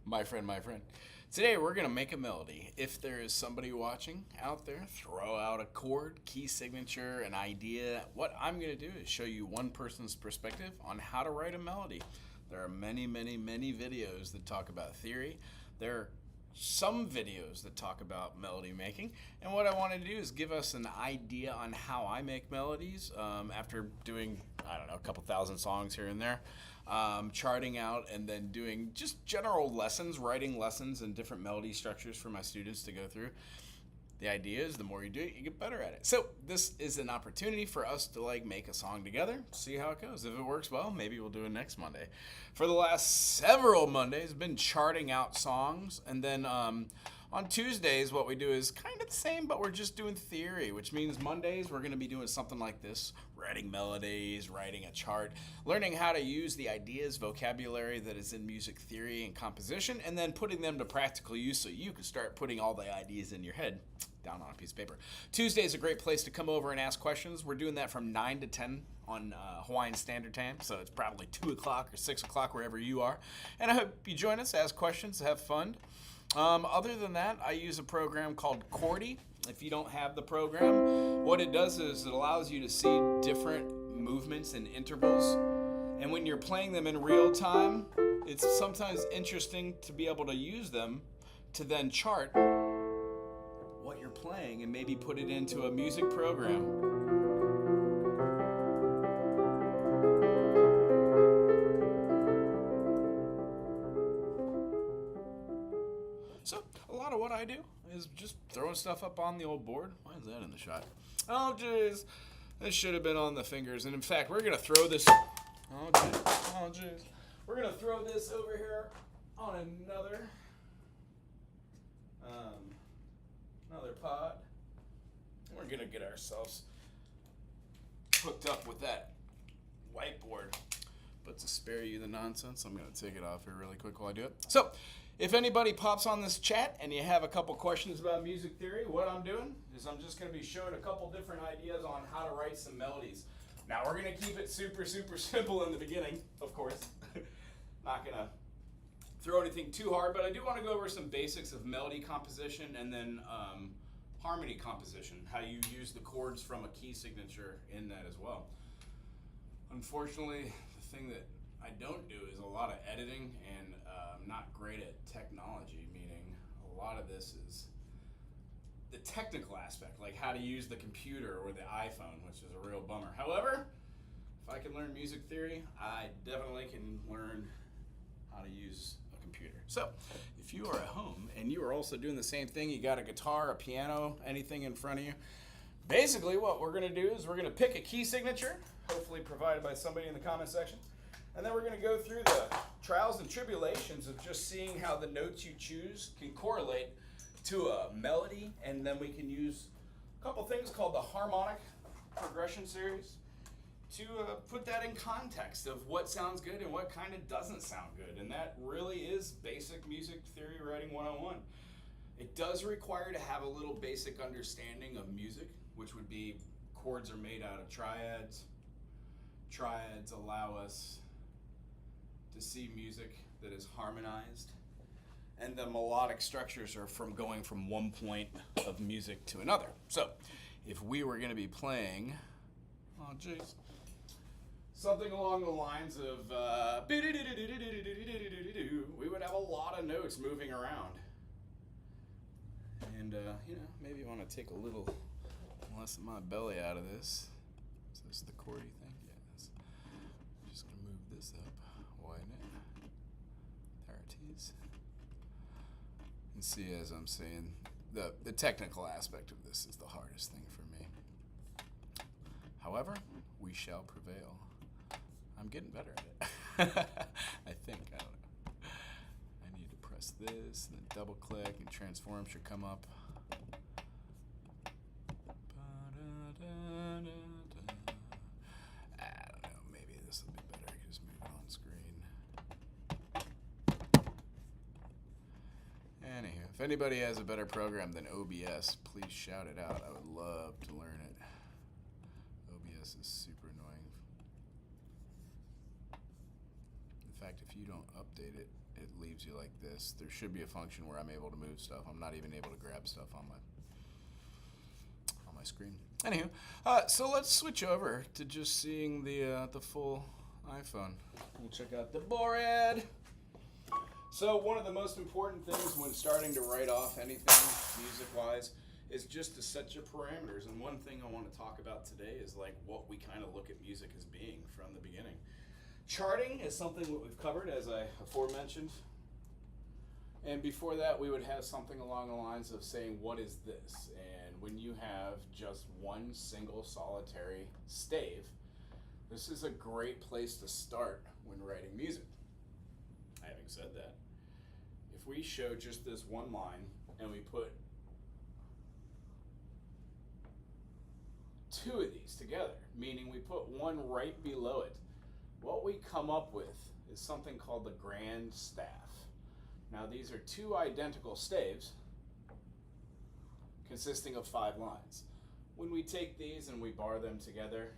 My friend, my friend. Today we're going to make a melody. If there is somebody watching out there, throw out a chord, key signature, an idea. What I'm going to do is show you one person's perspective on how to write a melody. There are many, many, many videos that talk about theory. There are some videos that talk about melody making. And what I want to do is give us an idea on how I make melodies after doing, I don't know, a couple thousand songs here and there. Charting out and then doing just general lessons, writing lessons and different melody structures for my students to go through. The idea is the more you do it, you get better at it. So this is an opportunity for us to make a song together, see how it goes. If it works well, maybe we'll do it next Monday. For the last several Mondays, I've been charting out songs, and then on Tuesdays, what we do is kind of the same, but we're just doing theory, which means Mondays we're going to be doing something like this, writing melodies, writing a chart, learning how to use the ideas, vocabulary that is in music theory and composition, and then putting them to practical use so you can start putting all the ideas in your head down on a piece of paper. Tuesday is a great place to come over and ask questions. We're doing that from 9 to 10 on Hawaiian Standard Time, so it's probably 2 o'clock or 6 o'clock wherever you are. And I hope you join us, ask questions, have fun. Other than that, I use a program called Chordy. If you don't have the program, what it does is it allows you to see different movements and intervals. And when you're playing them in real time, it's sometimes interesting to be able to use them to then chart what you're playing and maybe put it into a music program. So a lot of what I do is just throwing stuff up on the old board. Why is that in the shot? Oh, jeez. This should have been on the fingers. And in fact, we're going to throw this... Oh, jeez. Oh, jeez. We're going to throw this over here on another pod. We're going to get ourselves hooked up with that whiteboard. But to spare you the nonsense, I'm going to take it off here really quick while I do it. So, if anybody pops on this chat and you have a couple questions about music theory, what I'm doing is I'm just going to be showing a couple different ideas on how to write some melodies. Now, we're going to keep it super, super simple in the beginning, of course. Not going to throw anything too hard, but I do want to go over some basics of melody composition and then harmony composition, how you use the chords from a key signature in that as well. Unfortunately, the thing that I don't do is a lot of editing, and I'm not great at technology, meaning a lot of this is the technical aspect, like how to use the computer or the iPhone, which is a real bummer. However, if I can learn music theory, I definitely can learn how to use a computer. So, if you are at home and you are also doing the same thing, you got a guitar, a piano, anything in front of you, basically what we're going to do is we're going to pick a key signature, hopefully provided by somebody in the comment section, and then we're going to go through the trials and tribulations of just seeing how the notes you choose can correlate to a melody, and then we can use a couple things called the harmonic progression series to put that in context of what sounds good and what kind of doesn't sound good. And that really is basic music theory writing 101. It does require to have a little basic understanding of music, which would be chords are made out of triads. Triads allow us to see music that is harmonized. And the melodic structures are from going from one point of music to another. So if we were going to be playing, oh jeez, something along the lines of we would have a lot of notes moving around. And maybe you want to take a little less of my belly out of this. Is this the chordy thing? Yes. I'm just going to move this up, widen it. There it is. And see, as I'm saying, the technical aspect of this is the hardest thing for me. However, we shall prevail. I'm getting better at it. I think. I don't know. I need to press this and then double click and transform should come up. I don't know. Maybe this will be better. I can just move it on screen. Anywho, if anybody has a better program than OBS, please shout it out. I would love to learn it. OBS is super annoying. In fact, if you don't update it, it leaves leaves you like this. There should be a function where I'm able to move stuff. I'm not even able to grab stuff on my screen. Anywho, so let's switch over to just seeing the full iPhone. We'll check out the board. So one of the most important things when starting to write off anything music-wise is just to set your parameters. And one thing I want to talk about today is like what we kind of look at music as being from the beginning. Charting is something that we've covered, as I aforementioned. And before that, we would have something along the lines of saying, what is this? And when you have just one single solitary stave, this is a great place to start when writing music. Having said that, if we show just this one line and we put two of these together, meaning we put one right below it, what we come up with is something called the grand staff. Now these are two identical staves consisting of 5 lines. When we take these and we bar them together,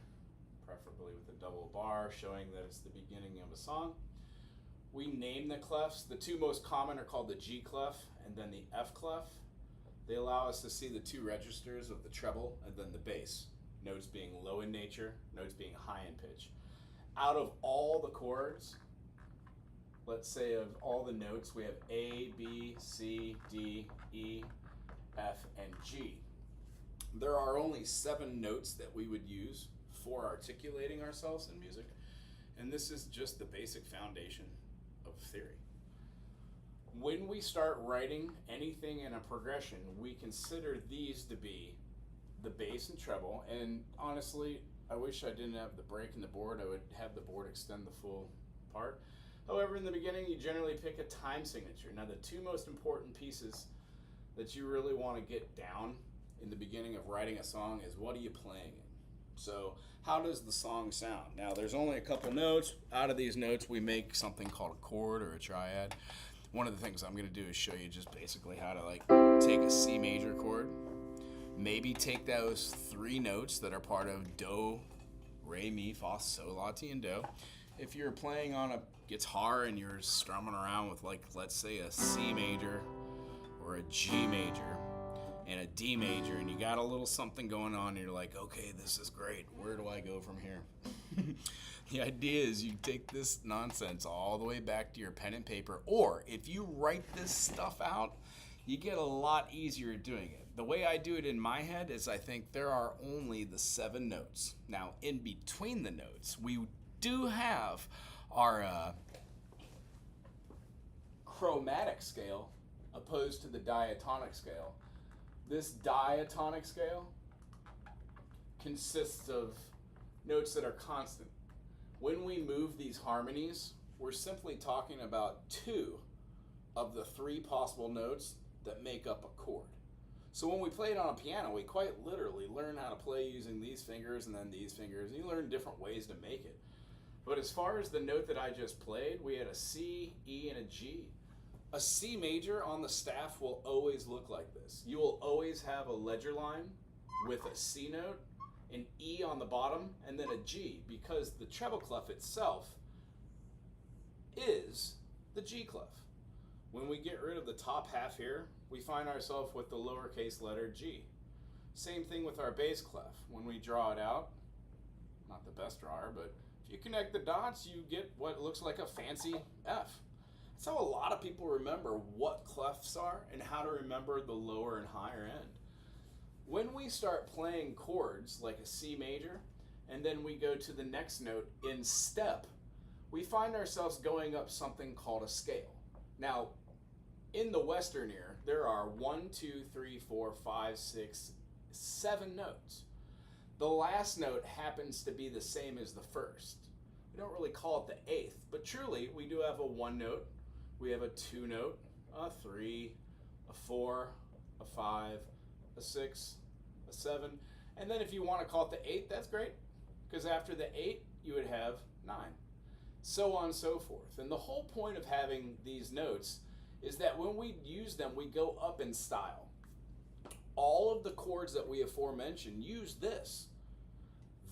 preferably with a double bar showing that it's the beginning of a song, we name the clefs. The two most common are called the G clef and then the F clef. They allow us to see the two registers of the treble and then the bass, notes being low in nature, notes being high in pitch. Out of all the chords, let's say of all the notes, we have A, B, C, D, E, F, and G. There are only 7 notes that we would use for articulating ourselves in music, and this is just the basic foundation of theory. When we start writing anything in a progression, we consider these to be the bass and treble, and honestly, I wish I didn't have the break in the board. I would have the board extend the full part. However, in the beginning, you generally pick a time signature. Now, the two most important pieces that you really want to get down in the beginning of writing a song is what are you playing in? So, how does the song sound? Now, there's only a couple notes. Out of these notes, we make something called a chord or a triad. One of the things I'm going to do is show you just basically how to like take a C major chord, maybe take those 3 notes that are part of do, re, mi, fa, sol, la, ti, and do. If you're playing on a guitar and you're strumming around with like, let's say a C major or a G major and a D major, and you got a little something going on, and you're like, okay, this is great. Where do I go from here? The idea is you take this nonsense all the way back to your pen and paper, or if you write this stuff out, you get a lot easier at doing it. The way I do it in my head is I think there are only the 7 notes. Now, in between the notes, we do have our chromatic scale opposed to the diatonic scale. This diatonic scale consists of notes that are constant. When we move these harmonies, we're simply talking about 2 of the 3 possible notes that make up a chord. So when we play it on a piano, we quite literally learn how to play using these fingers and then these fingers, and you learn different ways to make it. But as far as the note that I just played, we had a C, E, and a G. A C major on the staff will always look like this. You will always have a ledger line with a C note, an E on the bottom, and then a G, because the treble clef itself is the G clef. When we get rid of the top half here, we find ourselves with the lowercase letter G. Same thing with our bass clef. When we draw it out, not the best drawer, but if you connect the dots, you get what looks like a fancy F. That's how a lot of people remember what clefs are and how to remember the lower and higher end. When we start playing chords like a C major, and then we go to the next note in step, we find ourselves going up something called a scale. Now, in the Western ear, there are 1, 2, 3, 4, 5, 6, 7 notes. The last note happens to be the same as the first. We don't really call it the 8th, but truly we do have a 1 note, we have a 2 note, a 3, a 4, a 5, a 6, a 7, and then if you want to call it the 8th, that's great, because after the 8 you would have 9. So on and so forth. And the whole point of having these notes is that when we use them, we go up in style. All of the chords that we aforementioned use this.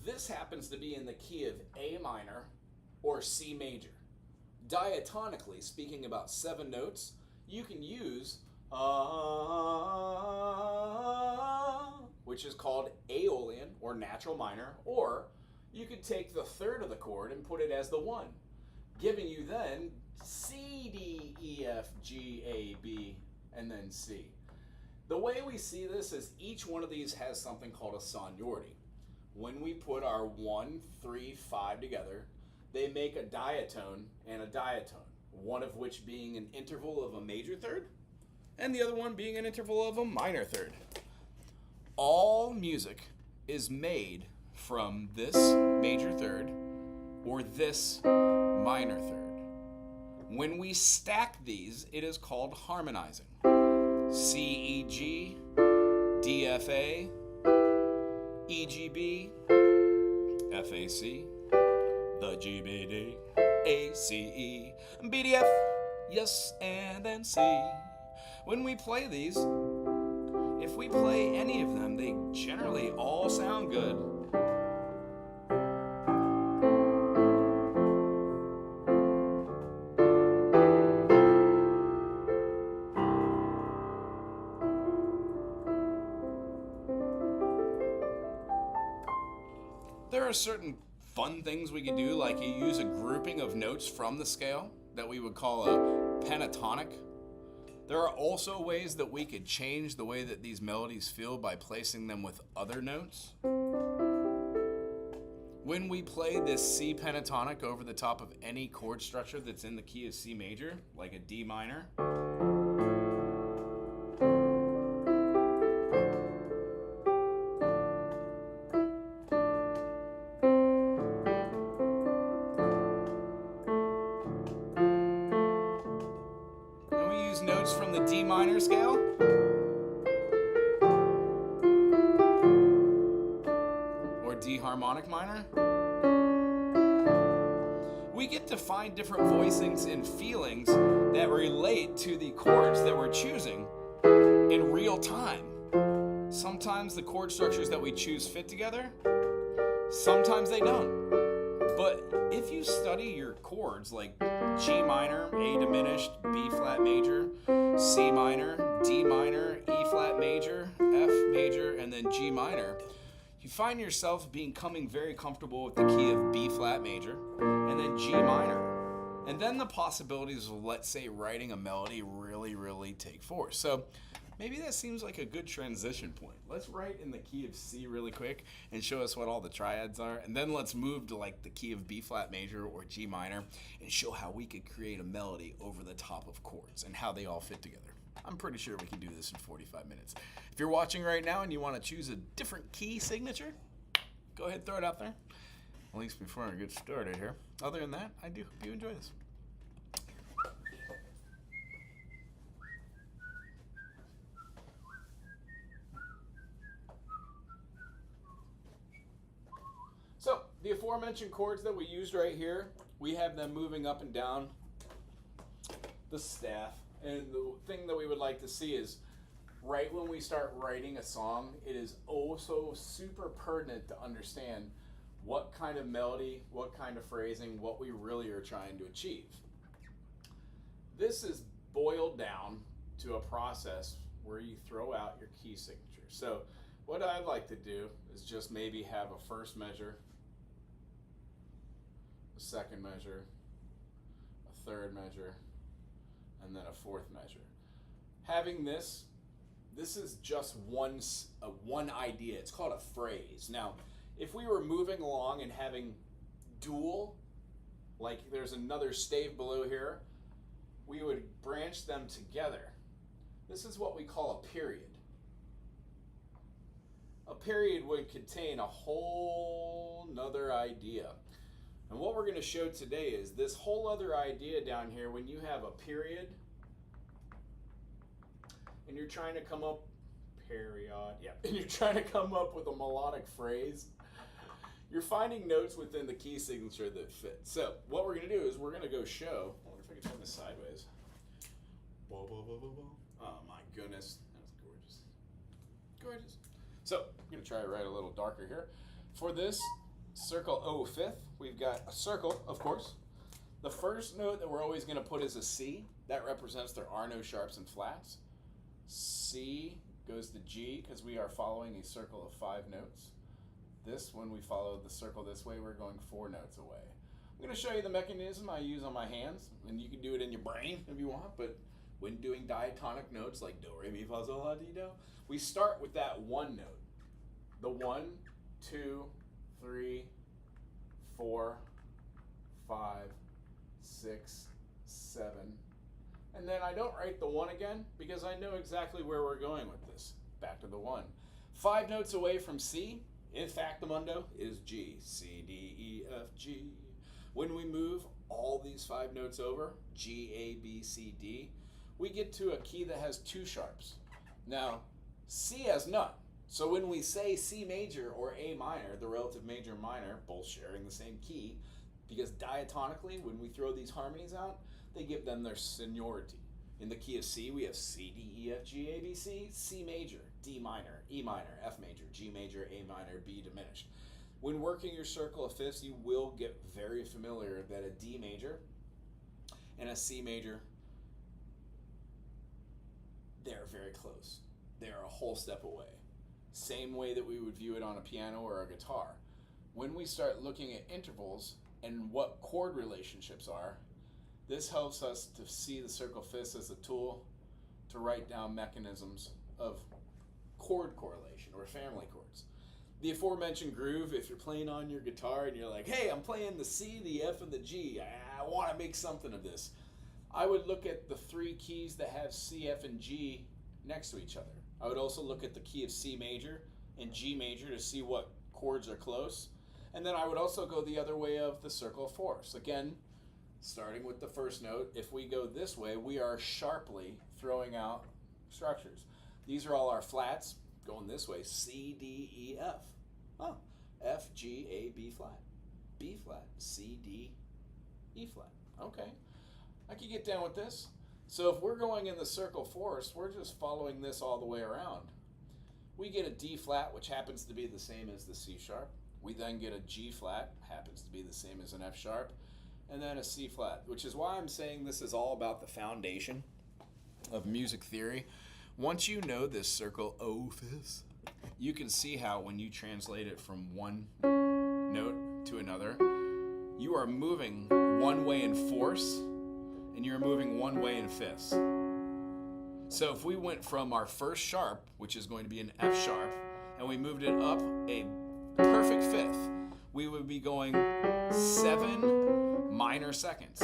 This happens to be in the key of A minor or C major. Diatonically, speaking about 7 notes, you can use which is called Aeolian or natural minor, or you could take the third of the chord and put it as the 1, giving you then C, D, E, F, G, A, B, and then C. The way we see this is each one of these has something called a sonority. When we put our 1, 3, 5 together, they make a diatone and a diatone, one of which being an interval of a major third, and the other one being an interval of a minor third. All music is made from this major third or this minor third. When we stack these, it is called harmonizing. C, E, G, D, F, A, E, G, B, F, A, C, the G, B, D, A, C, E, B, D, F, yes, and then C. When we play these, if we play any of them, they generally all sound good. There are certain fun things we can do, like you use a grouping of notes from the scale that we would call a pentatonic. There are also ways that we could change the way that these melodies feel by placing them with other notes. When we play this C pentatonic over the top of any chord structure that's in the key of C major, like a D minor, notes from the D minor scale, or D harmonic minor, we get to find different voicings and feelings that relate to the chords that we're choosing in real time. Sometimes the chord structures that we choose fit together, sometimes they don't. But if you study your chords like G minor, A diminished, B flat major, C minor, D minor, E flat major, F major, and then G minor, you find yourself becoming very comfortable with the key of B flat major and then G minor. And then the possibilities of, let's say, writing a melody really take force. So maybe that seems like a good transition point. Let's write in the key of C really quick and show us what all the triads are. And then let's move to like the key of B flat major or G minor and show how we could create a melody over the top of chords and how they all fit together. I'm pretty sure we can do this in 45 minutes. If you're watching right now and you want to choose a different key signature, go ahead and throw it out there. At least before I get started here. Other than that, I do hope you enjoy this. So, the aforementioned chords that we used right here, we have them moving up and down the staff. And the thing that we would like to see is, right when we start writing a song, it is also super pertinent to understand what kind of melody, what kind of phrasing, what we really are trying to achieve. This is boiled down to a process where you throw out your key signature. So what I'd like to do is just maybe have a first measure, a second measure, a third measure, and then a fourth measure. Having this is just one idea. It's called a phrase. Now, if we were moving along and having dual, like there's another stave below here, we would branch them together. This is what we call a period. A period would contain a whole nother idea. And what we're going to show today is this whole other idea down here. When you have a period and you're trying to come up, and you're trying to come up with a melodic phrase, you're finding notes within the key signature that fit. So what we're going to do is we're going to go show. I wonder if I can turn this sideways. Oh my goodness, that's gorgeous. Gorgeous. So I'm going to try to write a little darker here. For this circle O fifth, we've got a circle, of course. The first note that we're always going to put is a C. That represents there are no sharps and flats. C goes to G because we are following a circle of 5 notes. This, when we follow the circle this way, we're going 4 notes away. I'm going to show you the mechanism I use on my hands, and you can do it in your brain if you want, but when doing diatonic notes like do, re, mi, fa, sol, la, ti, do, we start with that one note. The 1, 2, 3, 4, 5, 6, 7, and then I don't write the 1 again because I know exactly where we're going with this. Back to the 1. 5 notes away from C, in factamundo, is G. C, D, E, F, G. When we move all these 5 notes over, G, A, B, C, D, we get to a key that has 2 sharps. Now, C has none. So when we say C major or A minor, the relative major and minor, both sharing the same key, because diatonically, when we throw these harmonies out, they give them their seniority. In the key of C, we have C, D, E, F, G, A, B, C, C major, D minor, E minor, F major, G major, A minor, B diminished. When working your circle of fifths, you will get very familiar that a D major and a C major, they're very close. They're a whole step away. Same way that we would view it on a piano or a guitar. When we start looking at intervals and what chord relationships are, this helps us to see the circle fifths as a tool to write down mechanisms of chord correlation or family chords. The aforementioned groove, if you're playing on your guitar and you're like, hey, I'm playing the C, the F, and the G, I want to make something of this. I would look at the 3 keys that have C, F, and G next to each other. I would also look at the key of C major and G major to see what chords are close. And then I would also go the other way of the circle of fourths. Again, starting with the first note, if we go this way, we are sharply throwing out structures. These are all our flats going this way, C, D, E, F. Oh, F, G, A, B flat, B flat, C, D, E flat. Okay, I can get down with this. So if we're going in the circle fourths, we're just following this all the way around. We get a D flat, which happens to be the same as the C sharp. We then get a G flat, happens to be the same as an F sharp, and then a C flat, which is why I'm saying this is all about the foundation of music theory. Once you know this circle O fifths, you can see how when you translate it from one note to another, you are moving one way in fourths, and you're moving one way in fifths. So if we went from our first sharp, which is going to be an F sharp, and we moved it up a perfect fifth, we would be going 7 minor seconds.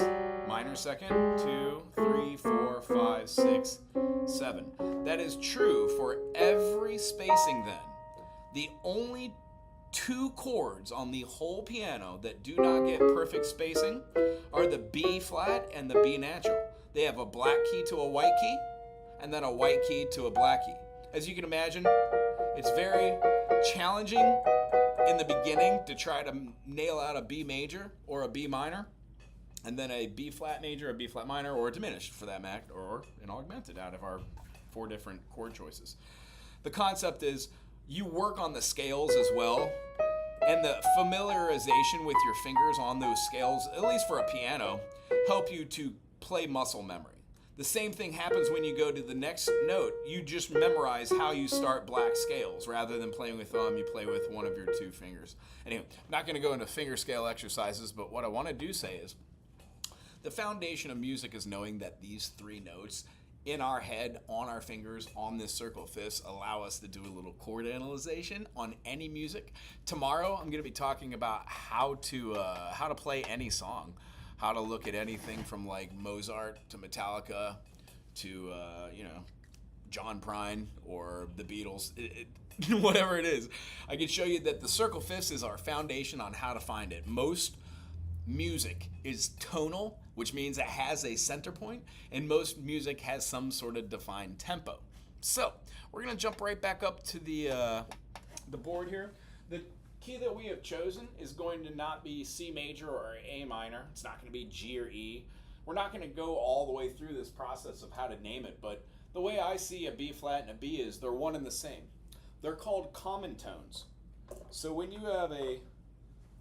Minor second, 2, 3, 4, 5, 6, 7. That is true for every spacing then. The only 2 chords on the whole piano that do not get perfect spacing are the B flat and the B natural. They have a black key to a white key, and then a white key to a black key. As you can imagine, it's very challenging in the beginning to try to nail out a B major or a B minor, and then a B flat major, a B flat minor, or a diminished for that matter, or an augmented out of our 4 different chord choices. The concept is you work on the scales as well, and the familiarization with your fingers on those scales, at least for a piano, help you to play muscle memory. The same thing happens when you go to the next note. You just memorize how you start black scales. Rather than playing with thumb, you play with one of your 2 fingers. Anyway, I'm not going to go into finger scale exercises, but what I want to do say is the foundation of music is knowing that these 3 notes in our head, on our fingers, on this circle of fifths, allow us to do a little chord analyzation on any music. Tomorrow, I'm going to be talking about how to play any song, how to look at anything from like Mozart to Metallica to John Prine or the Beatles, whatever it is. I can show you that the circle fifths is our foundation on how to find it. Most music is tonal, which means it has a center point, and most music has some sort of defined tempo. So we're going to jump right back up to the board here. The key that we have chosen is going to not be C major or A minor. It's not going to be G or E. We're not going to go all the way through this process of how to name it, but the way I see a B flat and a B is they're one and the same. They're called common tones. So when you have a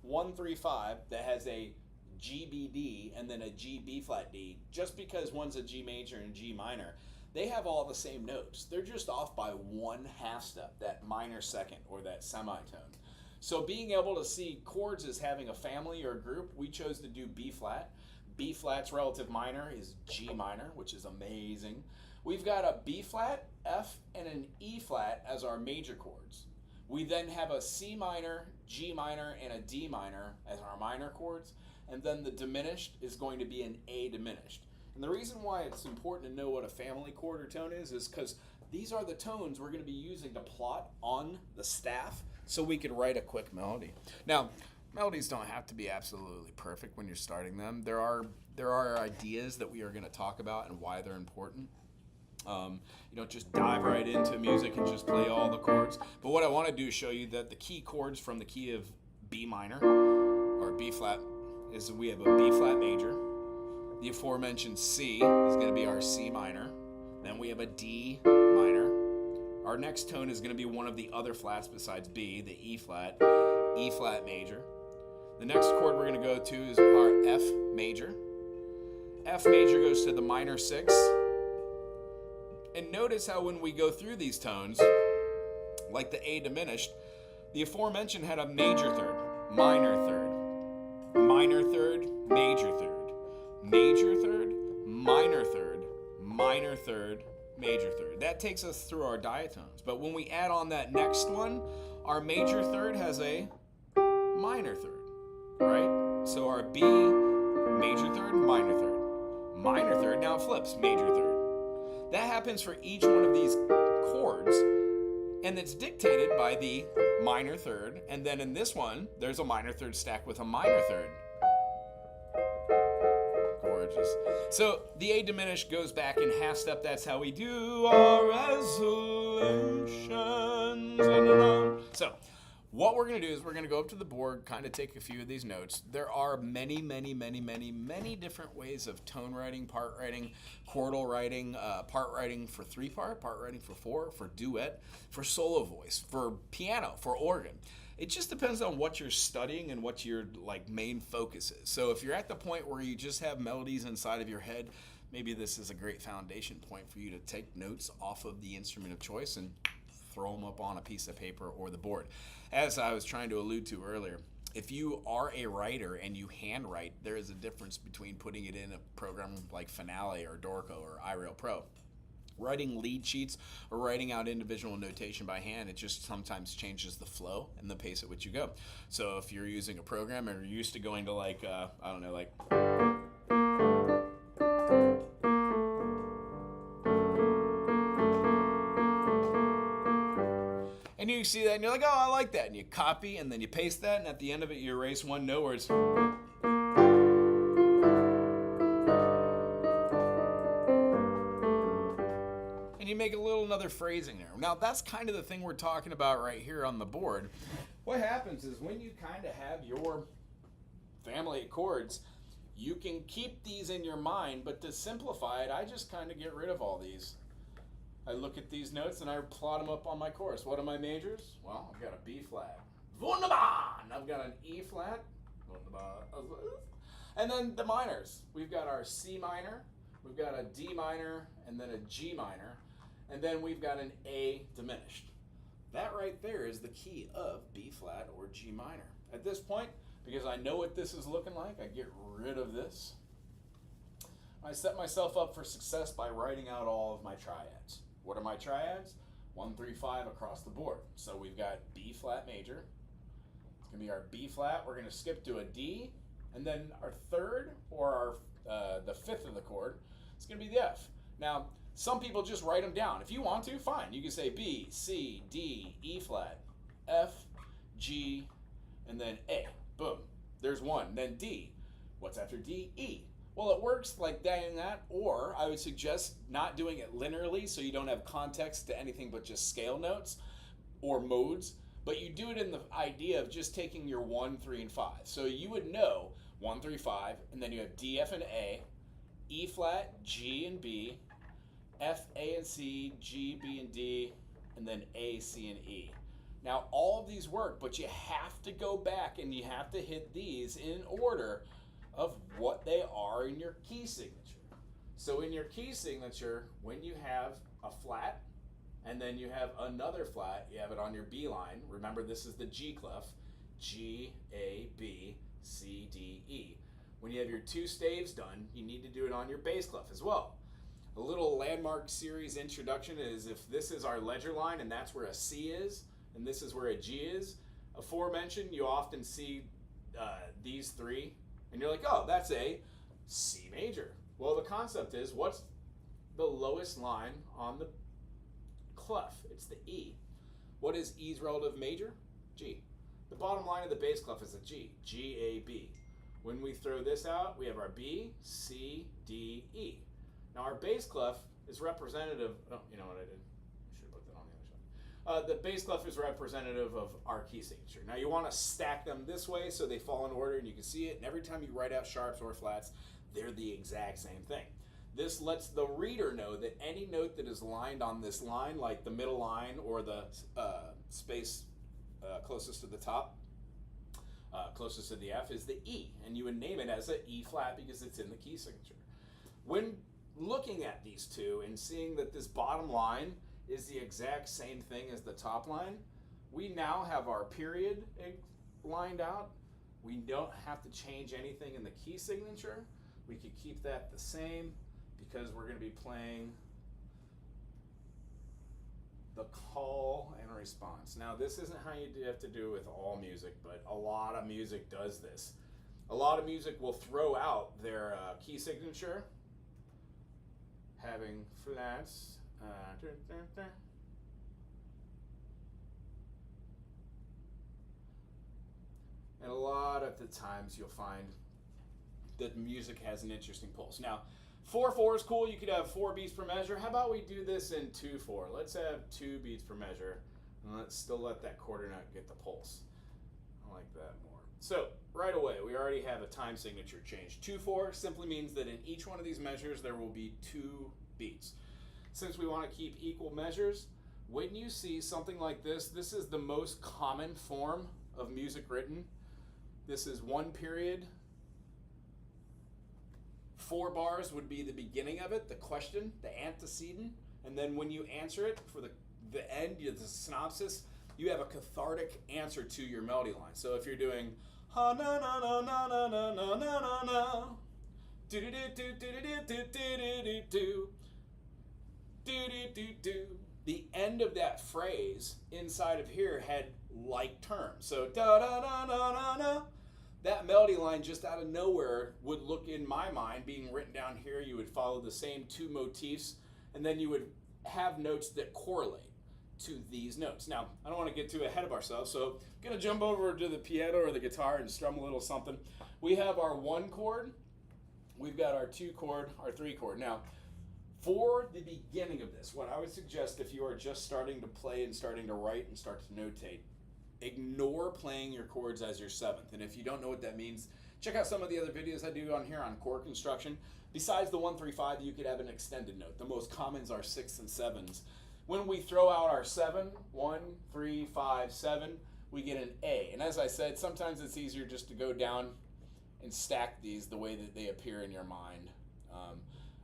1-3-5 that has a G, B, D, and then a G, B flat D, just because one's a G major and G minor, they have all the same notes. They're just off by 1/2 step, that minor second or that semitone. So being able to see chords as having a family or a group, we chose to do B flat. B flat's relative minor is G minor, which is amazing. We've got a B flat, F, and an E flat as our major chords. We then have a C minor, G minor, and a D minor as our minor chords. And then the diminished is going to be an A diminished. And the reason why it's important to know what a family chord or tone is because these are the tones we're going to be using to plot on the staff so we can write a quick melody. Now, melodies don't have to be absolutely perfect when you're starting them. There are ideas that we are going to talk about and why they're important. You don't just dive right into music and just play all the chords. But what I want to do is show you that the key chords from the key of B minor or B flat is we have a B flat major. The aforementioned C is going to be our C minor. Then we have a D minor. Our next tone is going to be one of the other flats besides B, the E flat major. The next chord we're going to go to is our F major. F major goes to the minor 6. And notice how when we go through these tones, like the A diminished, the aforementioned had a major third, minor third, minor third, major third, major third, minor third, minor third, major third. That takes us through our diatones. But when we add on that next one, our major third has a minor third, right? So our B, major third, minor third. Minor third now flips, major third. That happens for each one of these chords, and it's dictated by the minor third. And then in this one, there's a minor third stacked with a minor third. Gorgeous. So the A diminished goes back in half step. That's how we do our resolutions. So what we're going to do is we're going to go up to the board, kind of take a few of these notes. There are many different ways of tone writing, part writing, chordal writing, part writing for 3-part, part writing for 4, for duet, for solo voice, for piano, for organ. It just depends on what you're studying and what your main focus is. So if you're at the point where you just have melodies inside of your head, maybe this is a great foundation point for you to take notes off of the instrument of choice and throw them up on a piece of paper or the board. As I was trying to allude to earlier, if you are a writer and you handwrite, there is a difference between putting it in a program like Finale or Dorco or iReal Pro. Writing lead sheets or writing out individual notation by hand, it just sometimes changes the flow and the pace at which you go. So if you're using a program or you're used to going to and you see that and you're like, oh, I like that. And you copy and then you paste that, and at the end of it, you erase one note where it's. And you make a little another phrasing there. Now, that's kind of the thing we're talking about right here on the board. What happens is when you kind of have your family of chords, you can keep these in your mind, but to simplify it, I just kind of get rid of all these. I look at these notes and I plot them up on my chorus. What are my majors? Well, I've got a B flat. Wunderbar! I've got an E flat. And then the minors. We've got our C minor, we've got a D minor, and then a G minor. And then we've got an A diminished. That right there is the key of B flat or G minor. At this point, because I know what this is looking like, I get rid of this. I set myself up for success by writing out all of my triads. What are my triads? 1, 3, 5 across the board. So we've got B flat major. It's going to be our B flat. We're going to skip to a D. And then our third, or the fifth of the chord, it's going to be the F. Now, some people just write them down. If you want to, fine. You can say B, C, D, E flat, F, G, and then A. Boom. There's one. Then D. What's after D? E. Well, it works like that, or I would suggest not doing it linearly so you don't have context to anything but just scale notes or modes, but you do it in the idea of just taking your 1, 3, and 5. So you would know 1, 3, 5, and then you have D, F, and A, E flat, G, and B, F, A, and C, G, B, and D, and then A, C, and E. Now, all of these work, but you have to go back and you have to hit these in order of what they are in your key signature. So in your key signature, when you have a flat and then you have another flat, you have it on your B line. Remember, this is the G clef. G, A, B, C, D, E. When you have your two staves done, you need to do it on your bass clef as well. A little landmark series introduction is if this is our ledger line and that's where a C is, and this is where a G is, aforementioned, you often see these three, and you're like, oh, that's a C major. Well, the concept is, what's the lowest line on the clef? It's the E. What is E's relative major? G. The bottom line of the bass clef is a G, G, A, B. When we throw this out, we have our B, C, D, E. Now our bass clef is representative, oh, you know what I did? I should have put that on the other side. The bass clef is representative of our key signature. Now you want to stack them this way so they fall in order and you can see it, and every time you write out sharps or flats, they're the exact same thing. This lets the reader know that any note that is lined on this line, like the middle line or the space closest to the top, closest to the F, is the E, and you would name it as a E flat because it's in the key signature. When looking at these two and seeing that this bottom line is the exact same thing as the top line, we now have our period lined out. We don't have to change anything in the key signature. We could keep that the same because we're going to be playing the call and response. Now, this isn't how you have to do it with all music, but a lot of music does this. A lot of music will throw out their key signature, having flats. And a lot of the times you'll find that music has an interesting pulse. Now, 4/4 is cool. You could have 4 beats per measure. How about we do this in 2/4? Let's have 2 beats per measure, and let's still let that quarter note get the pulse. I like that more. So right away, we already have a time signature change. 2/4 simply means that in each one of these measures, there will be 2 beats. Since we want to keep equal measures, when you see something like this is the most common form of music written. This is 1 period. 4 bars would be the beginning of it, the question, the antecedent, and then when you answer it for the end, the synopsis, you have a cathartic answer to your melody line. So if you're doing ha na na na na na na na na na na, do do do do do do do do do do do do, the end of that phrase inside of here had like terms. So da da da da da da. That melody line just out of nowhere would look, in my mind, being written down here, you would follow the same 2 motifs, and then you would have notes that correlate to these notes. Now, I don't want to get too ahead of ourselves, so I'm going to jump over to the piano or the guitar and strum a little something. We have our 1 chord, we've got our 2 chord, our 3 chord. Now, for the beginning of this, what I would suggest if you are just starting to play and starting to write and start to notate, ignore playing your chords as your 7th. And if you don't know what that means, check out some of the other videos I do on here on chord construction. Besides the 1, 3, 5, you could have an extended note. The most commons are 6s and 7s. When we throw out our 7, 1, 3, 5, 7, we get an A. And as I said, sometimes it's easier just to go down and stack these the way that they appear in your mind.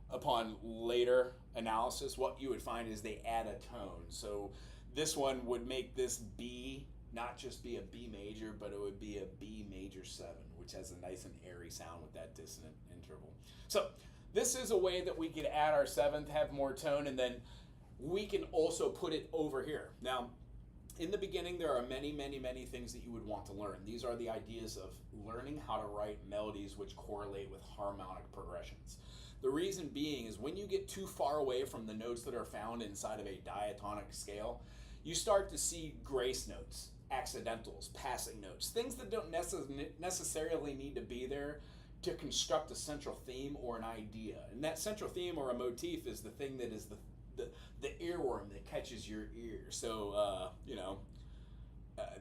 Upon later analysis, what you would find is they add a tone. So this one would make this B not just be a B major, but it would be a B major 7, which has a nice and airy sound with that dissonant interval. So this is a way that we could add our 7th, have more tone, and then we can also put it over here. Now, in the beginning, there are many, many, many things that you would want to learn. These are the ideas of learning how to write melodies which correlate with harmonic progressions. The reason being is when you get too far away from the notes that are found inside of a diatonic scale, you start to see grace notes, accidentals, passing notes, things that don't necessarily need to be there to construct a central theme or an idea. And that central theme or a motif is the thing that is the earworm that catches your ear. So,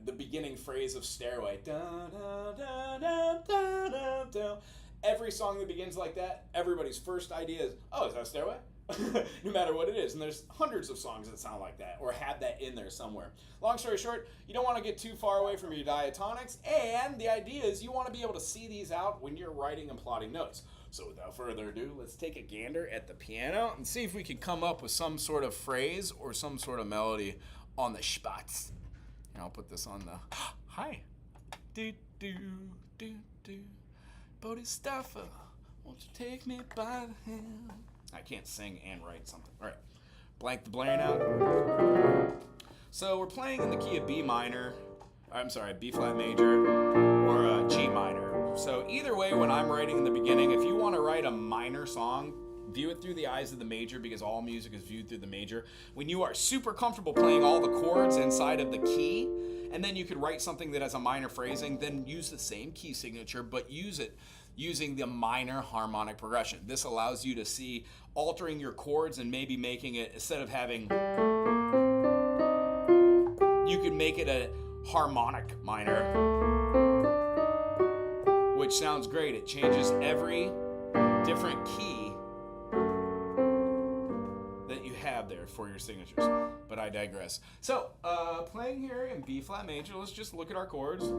the beginning phrase of Stairway, da, da, da, da, da, da, da. Every song that begins like that, everybody's first idea is, oh, is that Stairway? no matter what it is. And there's hundreds of songs that sound like that or have that in there somewhere. Long story short, you don't want to get too far away from your diatonics, and the idea is you want to be able to see these out when you're writing and plotting notes. So without further ado, let's take a gander at the piano and see if we can come up with some sort of phrase or some sort of melody on the spots. And I'll put this on the hi. Do do do do. Bodhisattva, won't you take me by the hand? I can't sing and write something. All right, blank the blaring out. So we're playing in the key of B minor. I'm sorry, B flat major or G minor. So either way, when I'm writing in the beginning, if you want to write a minor song, view it through the eyes of the major because all music is viewed through the major. When you are super comfortable playing all the chords inside of the key, and then you could write something that has a minor phrasing, then use the same key signature, but use it using the minor harmonic progression. This allows you to see altering your chords and maybe making it, instead of having, you could make it a harmonic minor, which sounds great. It changes every different key that you have there for your signatures. But I digress. So, playing here in B flat major, let's just look at our chords.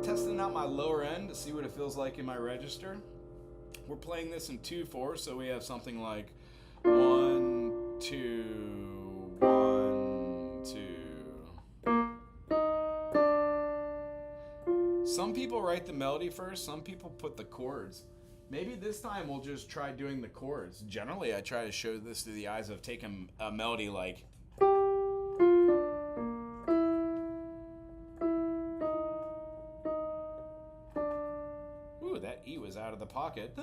Testing out my lower end to see what it feels like in my register. We're playing this in 2/4, so we have something like 1, 2, 1, 2. Some people write the melody first, some people put the chords. Maybe this time we'll just try doing the chords. Generally, I try to show this through the eyes of taking a melody like. Ooh, that E was out of the pocket.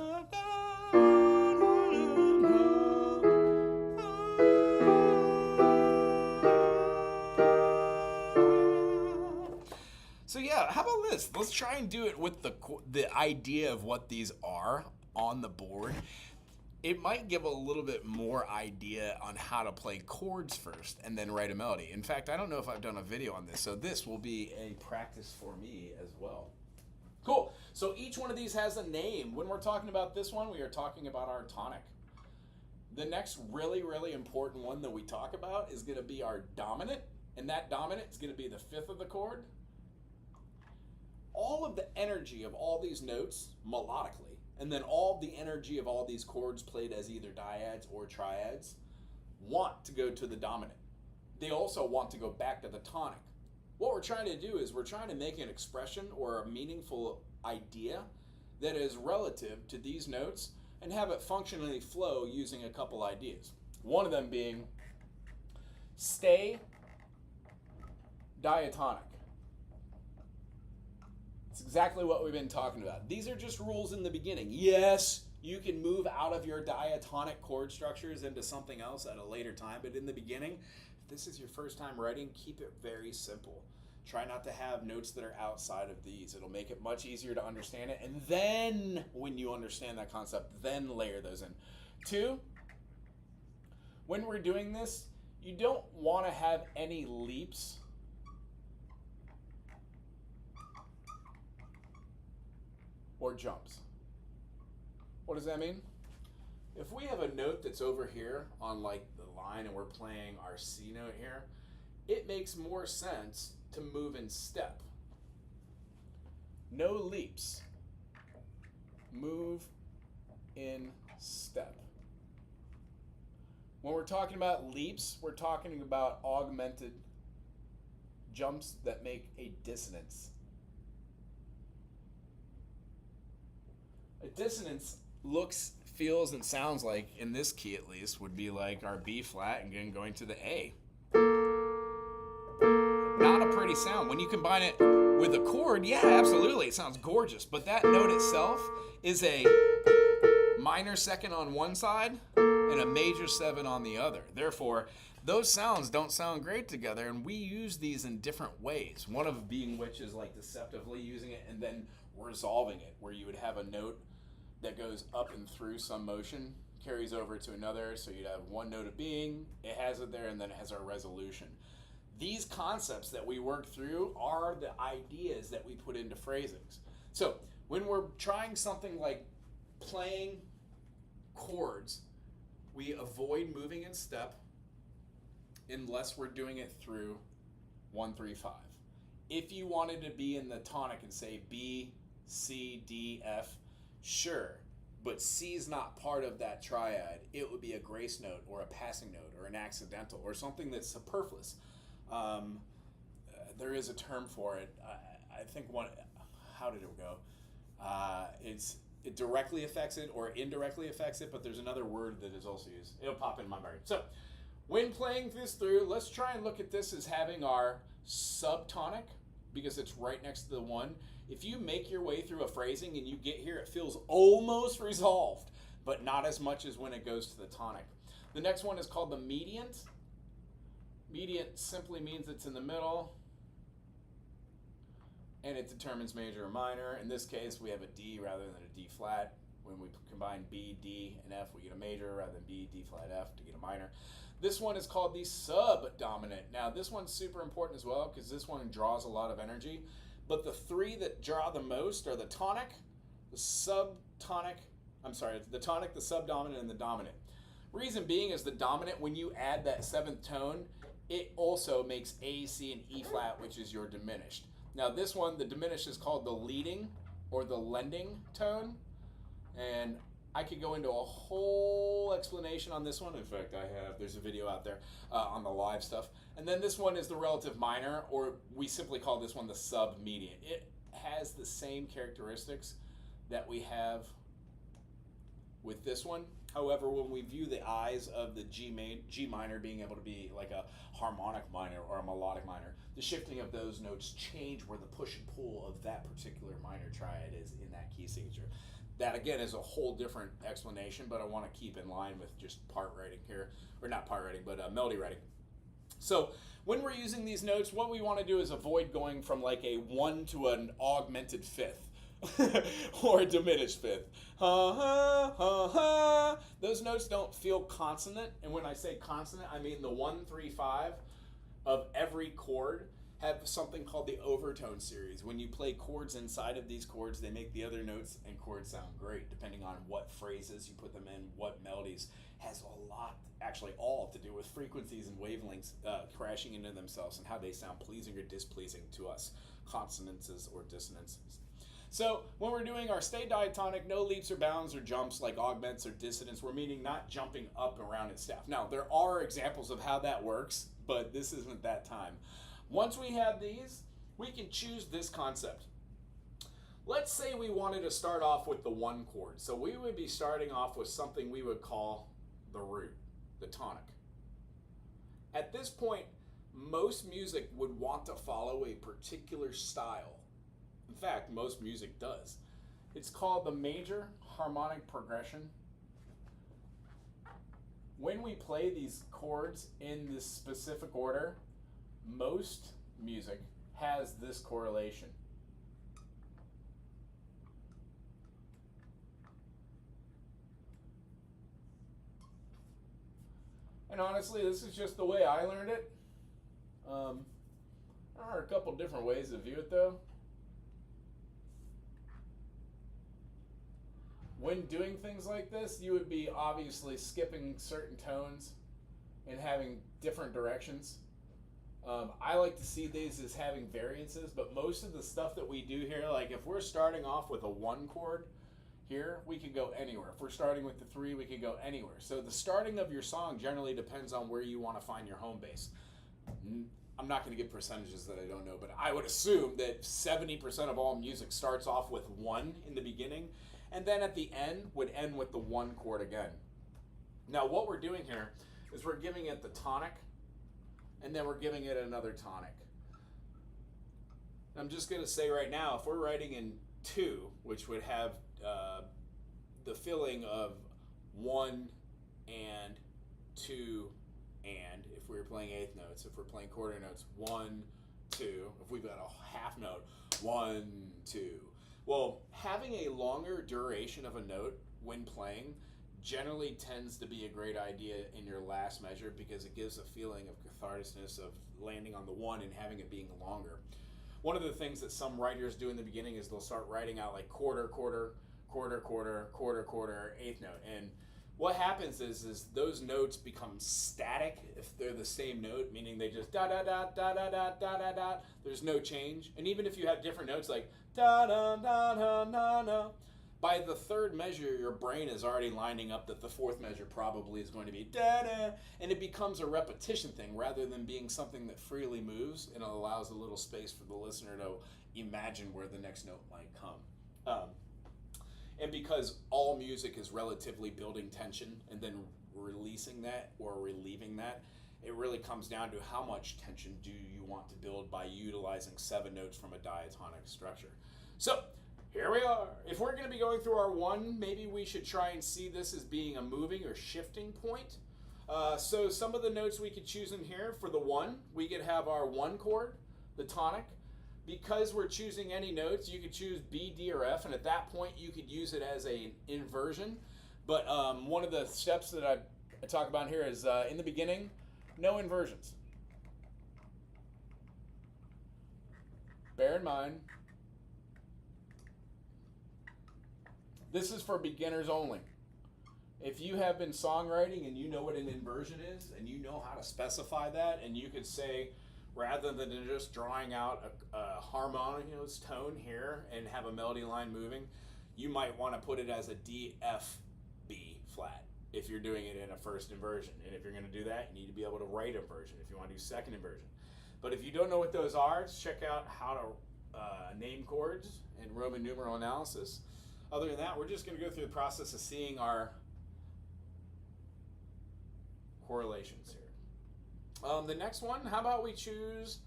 So yeah, how about this? Let's try and do it with the idea of what these are on the board. It might give a little bit more idea on how to play chords first and then write a melody. In fact, I don't know if I've done a video on this, so this will be a practice for me as well. Cool. So each one of these has a name. When we're talking about this one, we are talking about our tonic. The next really, really important one that we talk about is going to be our dominant, and that dominant is going to be the fifth of the chord. All of the energy of all these notes melodically, and then all the energy of all these chords played as either dyads or triads, want to go to the dominant. They also want to go back to the tonic. What we're trying to do is we're trying to make an expression or a meaningful idea that is relative to these notes and have it functionally flow using a couple ideas. One of them being stay diatonic. It's exactly what we've been talking about. These are just rules in the beginning. Yes, you can move out of your diatonic chord structures into something else at a later time, but in the beginning, if this is your first time writing, keep it very simple. Try not to have notes that are outside of these. It'll make it much easier to understand it, and then when you understand that concept, then layer those in. 2, when we're doing this, you don't want to have any leaps or jumps. What does that mean? If we have a note that's over here on like the line and we're playing our C note here, it makes more sense to move in step. No leaps. Move in step. When we're talking about leaps, we're talking about augmented jumps that make a dissonance. A dissonance looks, feels, and sounds like, in this key at least, would be like our B flat and then going to the A. Not a pretty sound. When you combine it with a chord, yeah, absolutely, it sounds gorgeous. But that note itself is a minor second on one side and a major 7 on the other. Therefore, those sounds don't sound great together, and we use these in different ways. One of being which is like deceptively using it and then resolving it, where you would have a note that goes up and through some motion carries over to another. So you'd have one note of being, it has it there, and then it has our resolution. These concepts that we work through are the ideas that we put into phrasings. So when we're trying something like playing chords, we avoid moving in step unless we're doing it through 1, 3, 5. If you wanted to be in the tonic and say B, C, D, F, sure, but C is not part of that triad. It would be a grace note or a passing note or an accidental or something that's superfluous. There is a term for it. I think one. How did it go? It directly affects it or indirectly affects it, but there's another word that is also used. It'll pop in my brain. So when playing this through, let's try and look at this as having our subtonic because it's right next to the one. If you make your way through a phrasing and you get here, it feels almost resolved, but not as much as when it goes to the tonic. The next one is called the mediant. Mediant simply means it's in the middle, and it determines major or minor. In this case, we have a D rather than a D flat. When we combine B, D, and F, we get a major rather than B, D flat, F to get a minor. This one is called the subdominant. Now, this one's super important as well because this one draws a lot of energy. But the three that draw the most are the tonic, the subtonic, the tonic, the subdominant, and the dominant. Reason being is the dominant, when you add that seventh tone, it also makes A, C, and E flat, which is your diminished. Now this one, the diminished is called the leading or the lending tone. And I could go into a whole explanation on this one. In fact, there's a video out there on the live stuff. And then this one is the relative minor, or we simply call this one the submediant. It has the same characteristics that we have with this one. However, when we view the eyes of the G minor being able to be like a harmonic minor or a melodic minor, the shifting of those notes change where the push and pull of that particular minor triad is in that key signature. That again is a whole different explanation, but I want to keep in line with just part writing here, or not part writing, but melody writing. So when we're using these notes, what we want to do is avoid going from like a 1 to an augmented fifth. Or a diminished fifth. Ha ha ha ha. Those notes don't feel consonant, and when I say consonant, I mean the 1, 3, 5 of every chord have something called the overtone series. When you play chords inside of these chords, they make the other notes and chords sound great, depending on what phrases you put them in, what melodies. Has a lot, actually all, to do with frequencies and wavelengths crashing into themselves and how they sound pleasing or displeasing to us, consonances or dissonances. So when we're doing our stay diatonic, no leaps or bounds or jumps like augments or dissonance. We're meaning not jumping up around in staff. Now, there are examples of how that works, but this isn't that time. Once we have these, we can choose this concept. Let's say we wanted to start off with the 1 chord. So we would be starting off with something we would call the root, the tonic. At this point, most music would want to follow a particular style. In fact, most music does. It's called the major harmonic progression. When we play these chords in this specific order, most music has this correlation. And honestly, this is just the way I learned it. There are a couple different ways to view it though. When doing things like this, you would be obviously skipping certain tones and having different directions. I like to see these as having variances, but most of the stuff that we do here, like if we're starting off with a 1 chord here, we could go anywhere. If we're starting with the 3, we could go anywhere. So the starting of your song generally depends on where you want to find your home base. I'm not going to give percentages that I don't know, but I would assume that 70% of all music starts off with 1 in the beginning, and then at the end would end with the 1 chord again. Now what we're doing here is we're giving it the tonic, and then we're giving it another tonic. I'm just going to say right now, if we're writing in 2, which would have the feeling of 1 and 2 and, if we were playing eighth notes, if we're playing quarter notes, 1, 2, if we've got a half note, 1, 2. Well, having a longer duration of a note when playing generally tends to be a great idea in your last measure because it gives a feeling of catharticness of landing on the one and having it being longer. One of the things that some writers do in the beginning is they'll start writing out like quarter, quarter, quarter, quarter, quarter, quarter, eighth note. And what happens is those notes become static if they're the same note, meaning they just da da da da da da da da da. There's no change. And even if you have different notes like da da da da da da, by the third measure, your brain is already lining up that the fourth measure probably is going to be da da, and it becomes a repetition thing rather than being something that freely moves, and it allows a little space for the listener to imagine where the next note might come. And because all music is relatively building tension and then releasing that or relieving that, it really comes down to how much tension do you want to build by utilizing 7 notes from a diatonic structure. So here we are. If we're going to be going through our one, maybe we should try and see this as being a moving or shifting point. So some of the notes we could choose in here for the one, we could have our 1 chord, the tonic. Because we're choosing any notes, you could choose B, D, or F, and at that point you could use it as an inversion. But one of the steps that I talk about here is in the beginning, no inversions. Bear in mind, this is for beginners only. If you have been songwriting and you know what an inversion is, and you know how to specify that, and you could say, rather than just drawing out a harmonious tone here and have a melody line moving, you might want to put it as a D, F, B flat if you're doing it in a first inversion. And if you're going to do that, you need to be able to write inversion if you want to do second inversion. But if you don't know what those are, check out how to name chords and Roman numeral analysis. Other than that, we're just going to go through the process of seeing our correlations here. The next one, how about we choose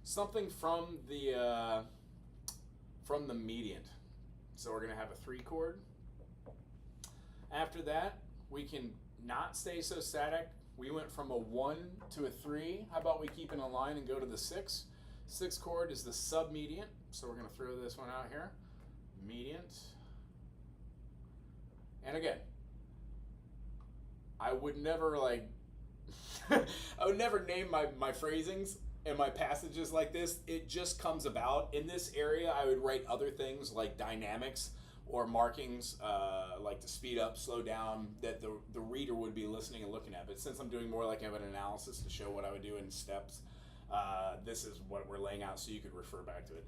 something from the median. So we're going to have a 3 chord. After that, we can not stay so static. We went from a 1 to a 3. How about we keep in a line and go to the 6? 6th chord is the submediant. So we're going to throw this one out here. Mediant. And again, I would never I would never name my phrasings and my passages like this. It just comes about. In this area, I would write other things like dynamics or markings like to speed up, slow down, that the reader would be listening and looking at. But since I'm doing more like an analysis to show what I would do in steps, this is what we're laying out so you could refer back to it.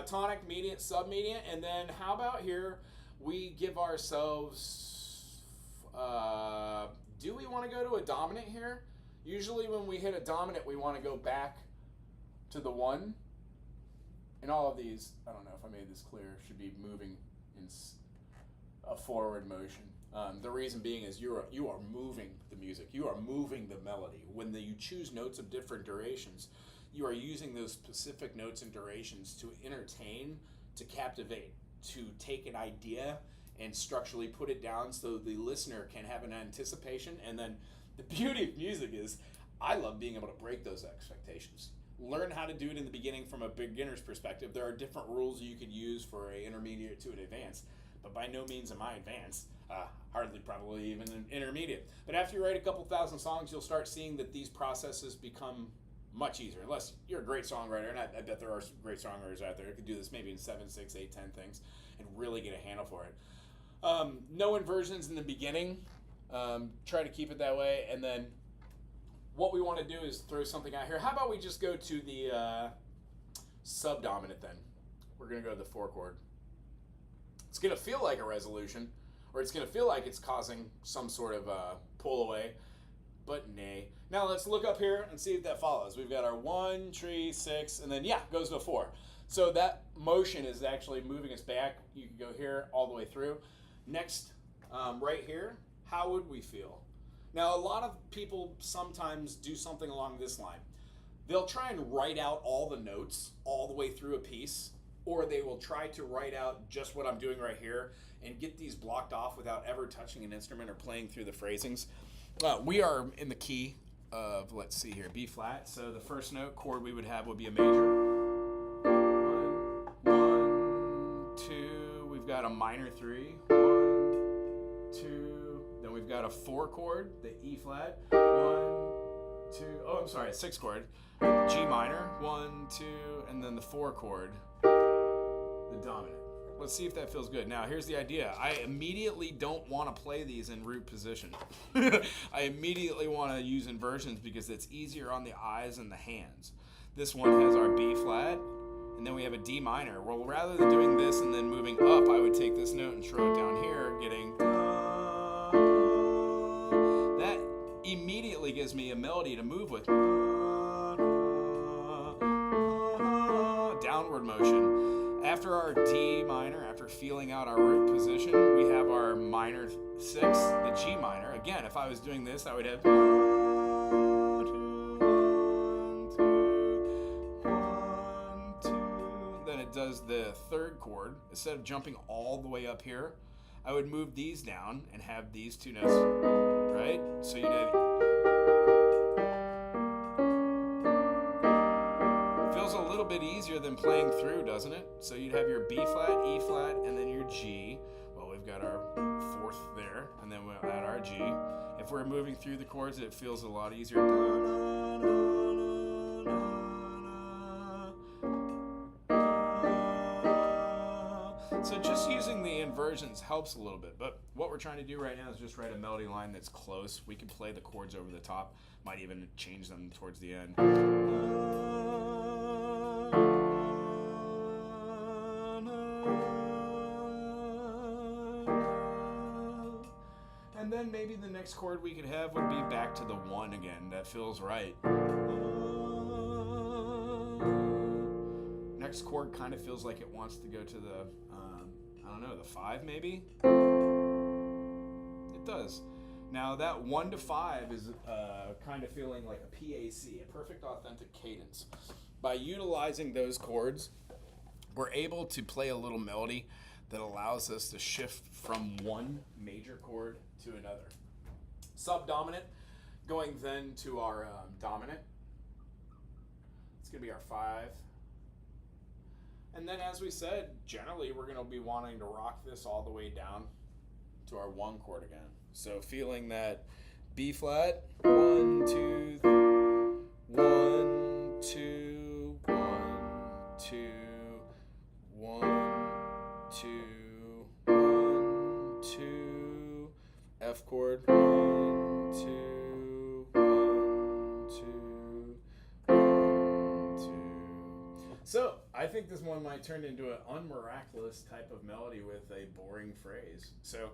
Tonic, mediant, submediant, and then how about here we give ourselves, do we want to go to a dominant here? Usually when we hit a dominant, we want to go back to the 1. And all of these, I don't know if I made this clear, should be moving in a forward motion. The reason being is you are moving the music. You are moving the melody. When you choose notes of different durations, you are using those specific notes and durations to entertain, to captivate, to take an idea and structurally put it down so the listener can have an anticipation. And then the beauty of music is I love being able to break those expectations. Learn how to do it in the beginning from a beginner's perspective. There are different rules you could use for an intermediate to an advanced, but by no means am I advanced. Hardly probably even an intermediate. But after you write a couple thousand songs, you'll start seeing that these processes become much easier, unless you're a great songwriter, and I bet there are great songwriters out there who could do this maybe in 7, 6, 8, 10 things and really get a handle for it. No inversions in the beginning. Try to keep it that way, and then what we want to do is throw something out here. How about we just go to the subdominant then? We're going to go to the 4 chord. It's going to feel like a resolution, or it's going to feel like it's causing some sort of pull away, but nay. Now let's look up here and see if that follows. We've got our 1, 3, 6, and then goes to a 4. So that motion is actually moving us back. You can go here all the way through. Next, right here, how would we feel? Now, a lot of people sometimes do something along this line. They'll try and write out all the notes all the way through a piece, or they will try to write out just what I'm doing right here and get these blocked off without ever touching an instrument or playing through the phrasings. We are in the key of, let's see here, B flat. So the first note chord we would have would be a major. 1, 2, got a minor 3, 1, 2, then we've got a 4 chord, the E flat, 1, 2, oh, I'm sorry, 6 chord, G minor, 1, 2, and then the 4 chord, the dominant. Let's see if that feels good. Now, here's the idea. I immediately don't want to play these in root position. I immediately want to use inversions because it's easier on the eyes and the hands. This one has our B flat, and then we have a D minor. Well, rather than doing this and then moving up, I would take this note and throw it down here, getting that immediately gives me a melody to move with. Downward motion. After our D minor, after feeling out our root position, we have our minor 6, the G minor. Again, if I was doing this, I would have 1, 2, 1, 2. Then it does the 3rd chord. Instead of jumping all the way up here, I would move these down and have these 2 notes, right? So you'd have... a little bit easier than playing through, doesn't it? So you'd have your B flat, E flat, and then your G. Well, we've got our 4th there, and then we'll add our G. If we're moving through the chords, it feels a lot easier. So just using the inversions helps a little bit, but what we're trying to do right now is just write a melody line that's close. We can play the chords over the top, might even change them towards the end. And then maybe the next chord we could have would be back to the 1 again. That feels right. Next chord kind of feels like it wants to go to the, I don't know, the 5 maybe? It does. Now that 1 to 5 is kind of feeling like a PAC, a perfect authentic cadence. By utilizing those chords, we're able to play a little melody that allows us to shift from one major chord to another. Subdominant, going then to our dominant. It's going to be our 5. And then as we said, generally we're going to be wanting to rock this all the way down to our 1 chord again. So feeling that B flat, 1, 2, 1, 2, 1, 2, 1, 2, 1, 2, F chord, 1, 2, 1, 2, 1, 2. So I think this one might turn into an unmiraculous type of melody with a boring phrase. So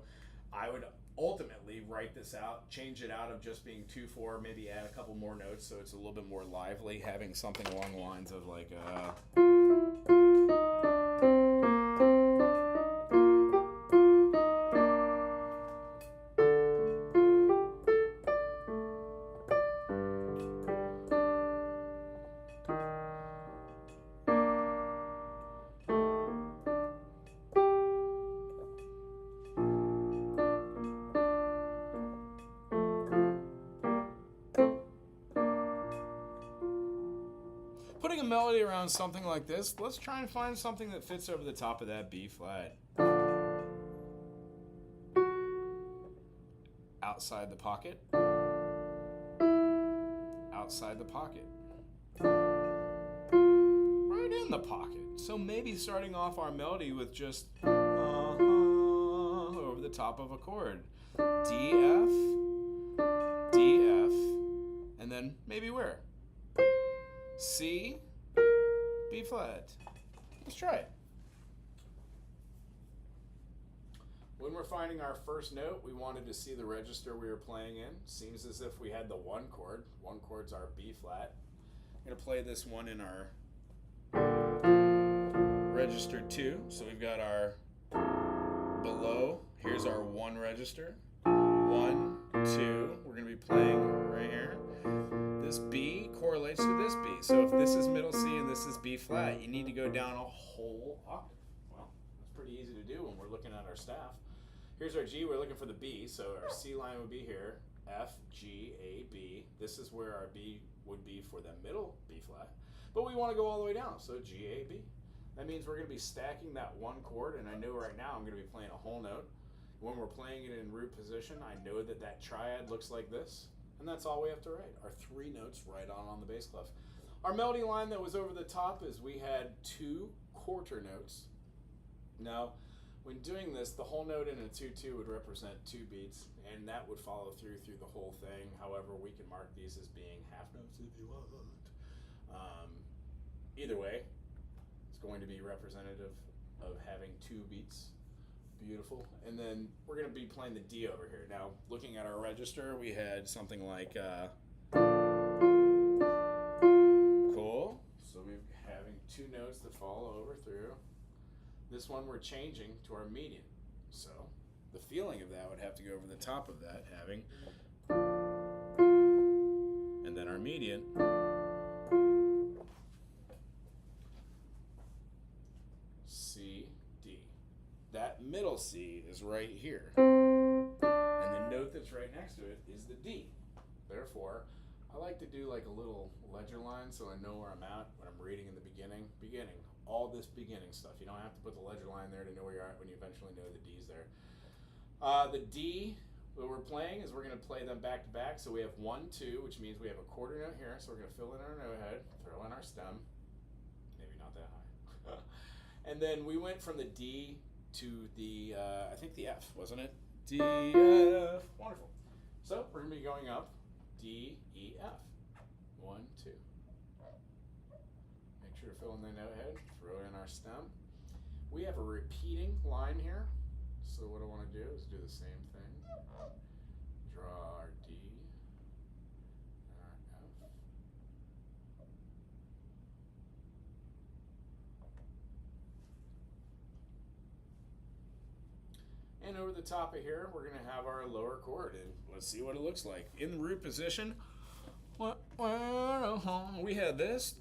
I would ultimately write this out, change it out of just being 2/4, maybe add a couple more notes so it's a little bit more lively, having something along the lines of like putting a melody around something like this. Let's try and find something that fits over the top of that B flat. Outside the pocket. Outside the pocket. Right in the pocket. So maybe starting off our melody with just over the top of a chord. D, F, D, F, and then maybe where? C, B flat. Let's try it. When we're finding our first note, we wanted to see the register we were playing in. Seems as if we had the 1 chord. 1 chord's our B flat. I'm going to play this one in our register 2. So we've got our below. Here's our 1 register. 1, 2. We're going to be playing right here. This B correlates to this B. So if this is middle C and this is B flat, you need to go down a whole octave. Well, that's pretty easy to do when we're looking at our staff. Here's our G, we're looking for the B, so our C line would be here, F, G, A, B. This is where our B would be for the middle B flat. But we want to go all the way down, so G, A, B. That means we're going to be stacking that one chord, and I know right now I'm going to be playing a whole note. When we're playing it in root position, I know that that triad looks like this, and that's all we have to write. Our 3 notes right on the bass clef. Our melody line that was over the top is we had 2 quarter notes. Now, when doing this, the whole note in a 2-2 would represent 2 beats, and that would follow through the whole thing. However, we can mark these as being half notes if you want. Either way, it's going to be representative of having 2 beats. Beautiful. And then we're going to be playing the D over here. Now, looking at our register, we had something like cool. So we're having 2 notes that fall over through. This one we're changing to our median. So the feeling of that would have to go over the top of that, having, and then our median. C, D. That middle C is right here. And the note that's right next to it is the D. Therefore, I like to do like a little ledger line so I know where I'm at when I'm reading in the beginning. All this beginning stuff. You don't have to put the ledger line there to know where you're at when you eventually know the D's there. The D, what we're playing is we're going to play them back to back. So we have 1, 2, which means we have a quarter note here. So we're going to fill in our note head, throw in our stem. Maybe not that high. And then we went from the D to the, I think the F, wasn't it? D, F. Wonderful. So we're going to be going up D, E, F. 1, 2. Make sure to fill in the note head, throw in our stem. We have a repeating line here. So what I want to do is do the same thing. Draw our D and our F. And over the top of here, we're going to have our lower chord. And let's see what it looks like. In the root position, we had this.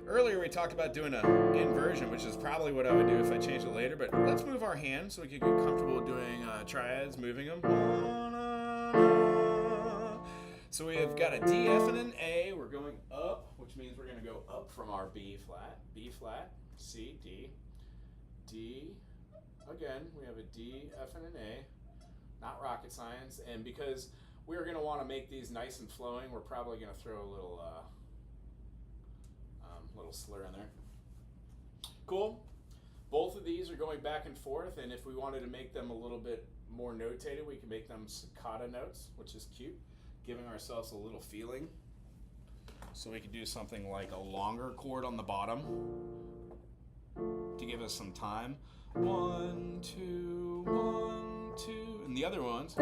Earlier we talked about doing an inversion, which is probably what I would do if I changed it later, but let's move our hands so we can get comfortable doing triads, moving them. So we have got a D, F, and an A. We're going up, which means we're going to go up from our B flat, C, D, D. Again, we have a D, F, and an A. Not rocket science, and because we're going to want to make these nice and flowing, we're probably going to throw a little slur in there. Cool. Both of these are going back and forth, and if we wanted to make them a little bit more notated, we can make them staccato notes, which is cute, giving ourselves a little feeling. So we could do something like a longer chord on the bottom to give us some time. 1, 2, 1, 2, and the other ones.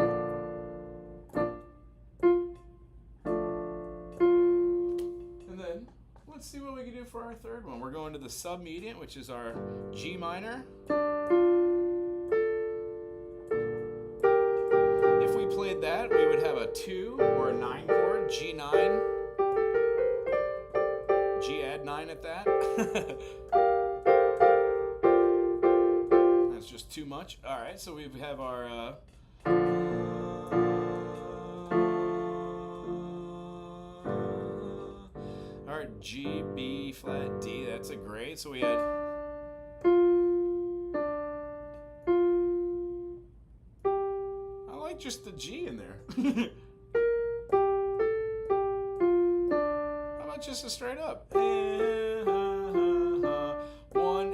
Let's see what we can do for our third one. We're going to the submedian, which is our G minor. If we played that, we would have a 2 or a 9 chord, G9. G add 9 at that. That's just too much. All right, so we have our G, B, flat, D. That's a great. So we had I like just the G in there. How about just a straight up? 1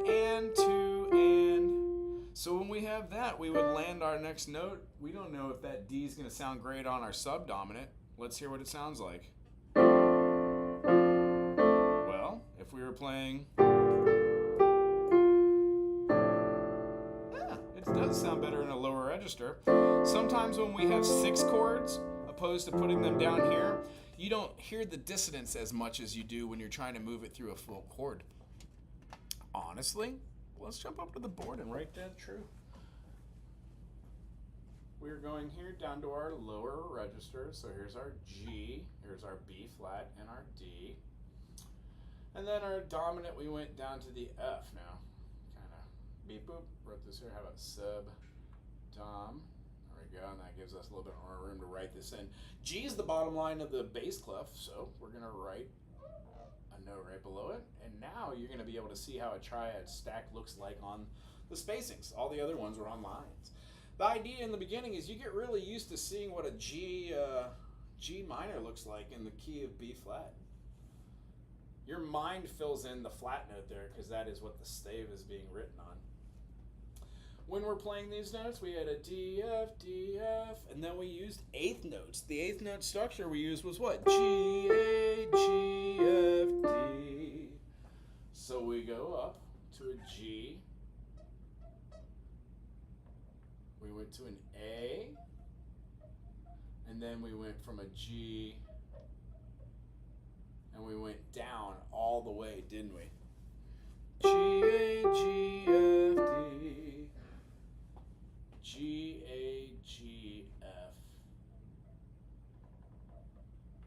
and 2 and. So when we have that, we would land our next note. We don't know if that D is going to sound great on our subdominant. Let's hear what it sounds like. If we were playing, it does sound better in a lower register. Sometimes when we have 6 chords, opposed to putting them down here, you don't hear the dissonance as much as you do when you're trying to move it through a full chord. Honestly, let's jump up to the board and write that true. We're going here down to our lower register. So here's our G, here's our B flat, and our D. And then our dominant, we went down to the F now. Kind of beep boop, wrote this here. How about sub, dom? There we go, and that gives us a little bit more room to write this in. G is the bottom line of the bass clef, so we're gonna write a note right below it. And now you're going to be able to see how a triad stack looks like on the spacings. All the other ones were on lines. The idea in the beginning is you get really used to seeing what a G minor looks like in the key of B flat. Your mind fills in the flat note there because that is what the stave is being written on. When we're playing these notes, we had a D, F, D, F, and then we used eighth notes. The eighth note structure we used was what? G, A, G, F, D. So we go up to a G. We went to an A. And then we went from a G. And we went down all the way, didn't we? G, A, G, F, D. G, A, G, F.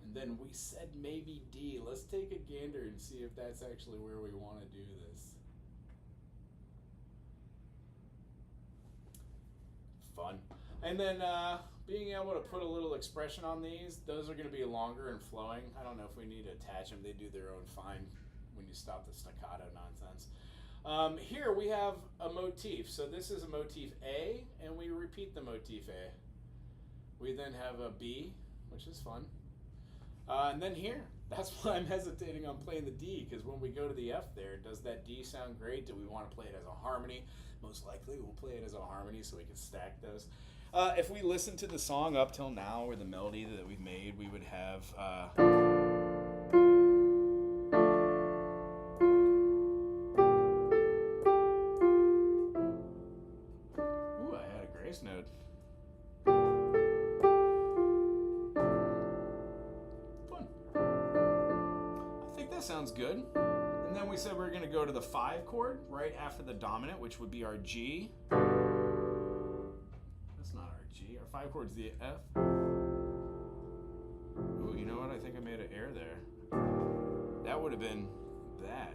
And then we said maybe D. Let's take a gander and see if that's actually where we want to do this. Fun. And then being able to put a little expression on these, those are going to be longer and flowing. I don't know if we need to attach them. They do their own fine when you stop the staccato nonsense. Here we have a motif. So this is a motif A, and we repeat the motif A. We then have a B, which is fun. And then here, that's why I'm hesitating on playing the D, because when we go to the F there, does that D sound great? Do we want to play it as a harmony? Most likely we'll play it as a harmony so we can stack those. If we listen to the song up till now, or the melody that we've made, we would have... Ooh, I had a grace note. Fun. I think that sounds good. And then we said we were going to go to the 5 chord right after the dominant, which would be our G. That's not our G. Our 5 chord's the F. Ooh, you know what? I think I made an error there. That would have been that.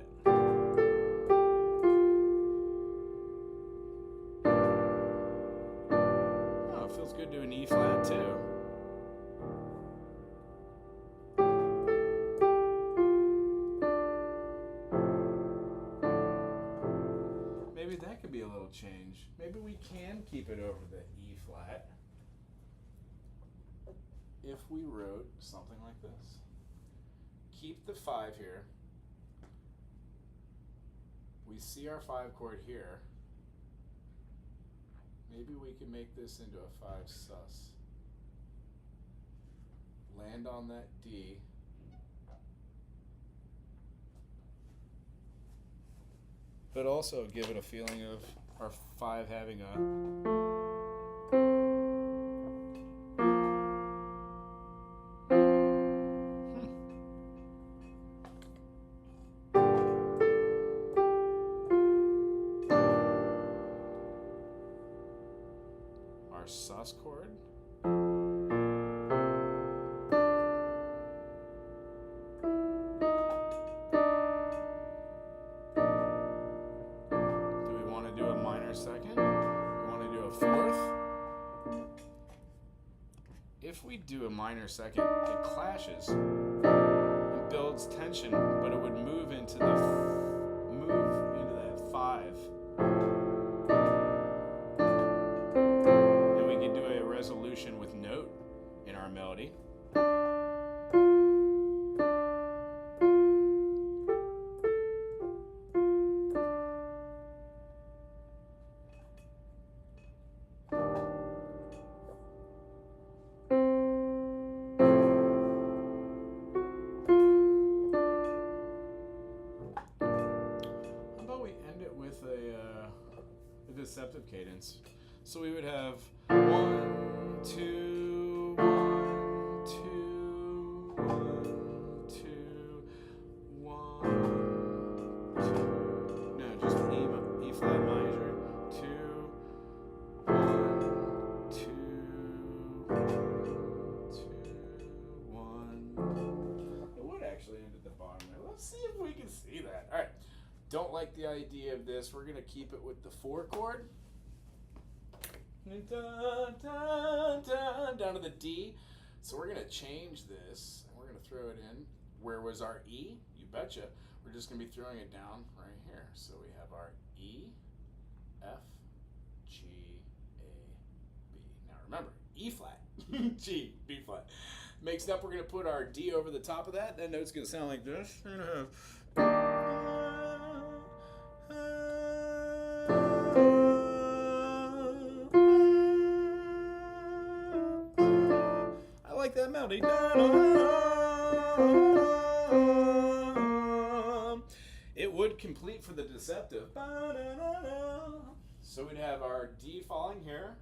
Oh, it feels good to an E flat too. Maybe that could be a little change. Maybe we can keep it over the E flat if we wrote something like this. Keep the 5 here. We see our 5 chord here. Maybe we can make this into a 5 sus. Land on that D. But also give it a feeling of our 5 having a... Our sus chord. Second, we want to do a 4th. If we do a minor second, it clashes and builds tension, but it would move into that 5, and we can do a resolution with note in our melody. Deceptive cadence. So we would have 1, 2, 1, 2, 1, 2, 1, 2. No, just E flat major. 2, 1, 2, 1, 2, 1. It would actually end at the bottom there. Let's see if we can see that. All right. Don't like the idea of this. We're going to keep it with the 4 chord. Dun, dun, dun, down to the D. So we're going to change this, and we're going to throw it in. Where was our E? You betcha. We're just going to be throwing it down right here. So we have our E, F, G, A, B. Now remember, E flat, G, B flat. Mixed up, we're going to put our D over the top of that. That note's going to sound like this. We're going to have... I like that melody. It would complete for the deceptive. So we'd have our D falling here,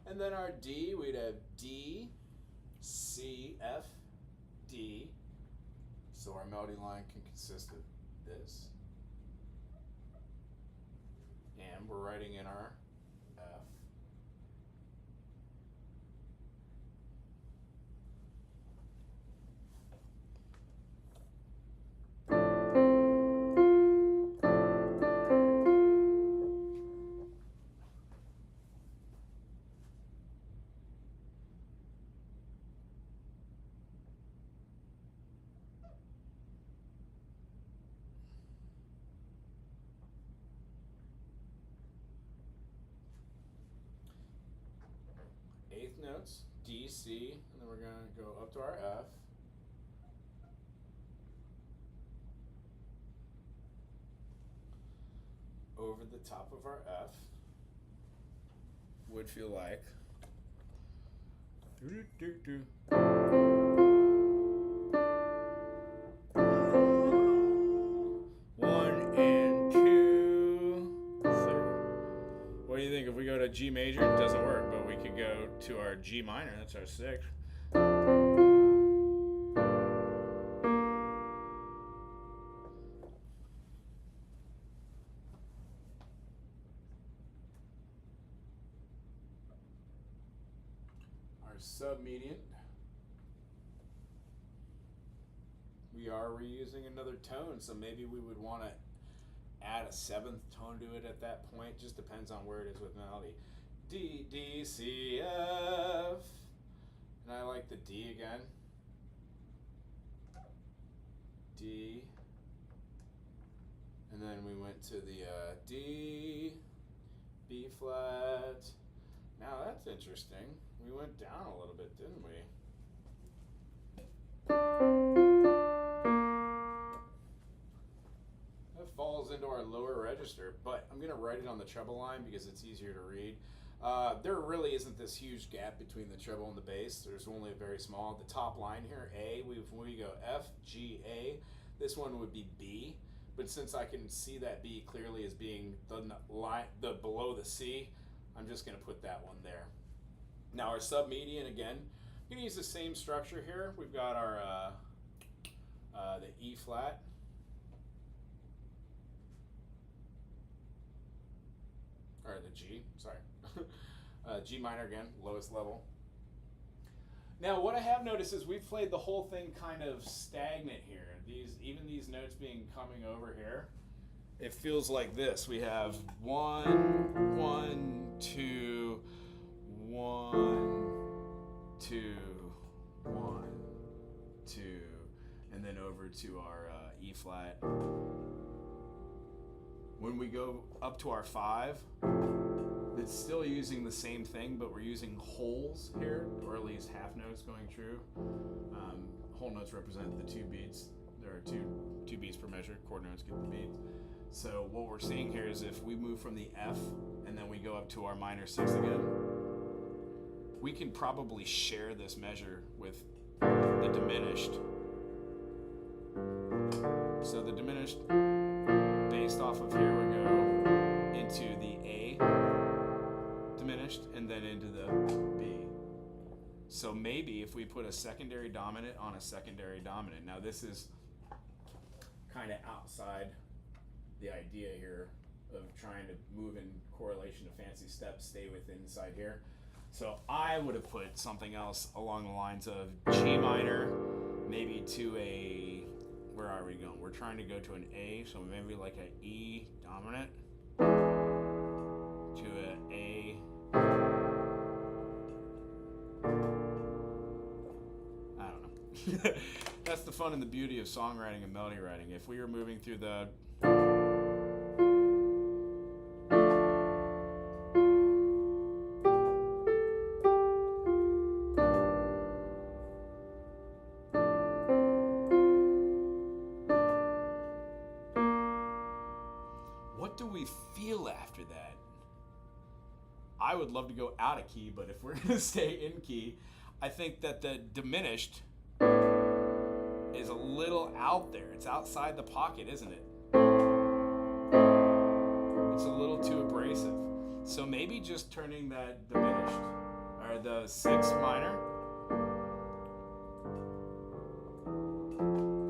and then our D, we'd have D, C, F, D. So our melody line can consist of this. And we're writing in our F. Eighth notes, D, C, and then we're going to go up to our F. Over the top of our F would feel like. One and two, three. What do you think if we go to G major? It doesn't work, but we could go to our G minor. That's our sixth. Our submedian. We are reusing another tone, so maybe we would want to add a seventh tone to it at that point. Just depends on where it is with melody. D, D, C, F. And I like the D again. D. And then we went to the D, B flat. Now that's interesting. We went down a little bit, didn't we? That falls into our lower register, but I'm going to write it on the treble line because it's easier to read. There really isn't this huge gap between the treble and the bass. There's only a very small. The top line here, A, when we go F, G, A, this one would be B. But since I can see that B clearly as being the below the C, I'm just going to put that one there. Now our submedian again, I'm going to use the same structure here. We've got our the E flat. Or the G, sorry. G minor again, lowest level. Now what I have noticed is we've played the whole thing kind of stagnant here. Even these notes being coming over here, it feels like this. We have 1, 1, 2, 1, 2, 1, 2, and then over to our E flat. When we go up to our 5, it's still using the same thing, but we're using wholes here, or at least half notes going through. Whole notes represent the 2 beats. There are two beats per measure. Chord notes get the beats. So what we're seeing here is if we move from the F and then we go up to our minor 6 again, we can probably share this measure with the diminished. So the diminished, based off of here, we go into the A diminished and then into the B. So maybe if we put a secondary dominant on a secondary dominant. Now this is kind of outside the idea here of trying to move in correlation to fancy steps, stay within inside here. So I would have put something else along the lines of G minor, maybe to a, where are we going? We're trying to go to an A, so maybe like an E dominant to an A. I don't know. That's the fun and the beauty of songwriting and melody writing. If we were moving through the what do we feel after that? I would love to go out of key, but if we're going to stay in key, I think that the diminished is a little out there. It's outside the pocket, isn't it? It's a little too abrasive. So maybe just turning that diminished, or the 6 minor,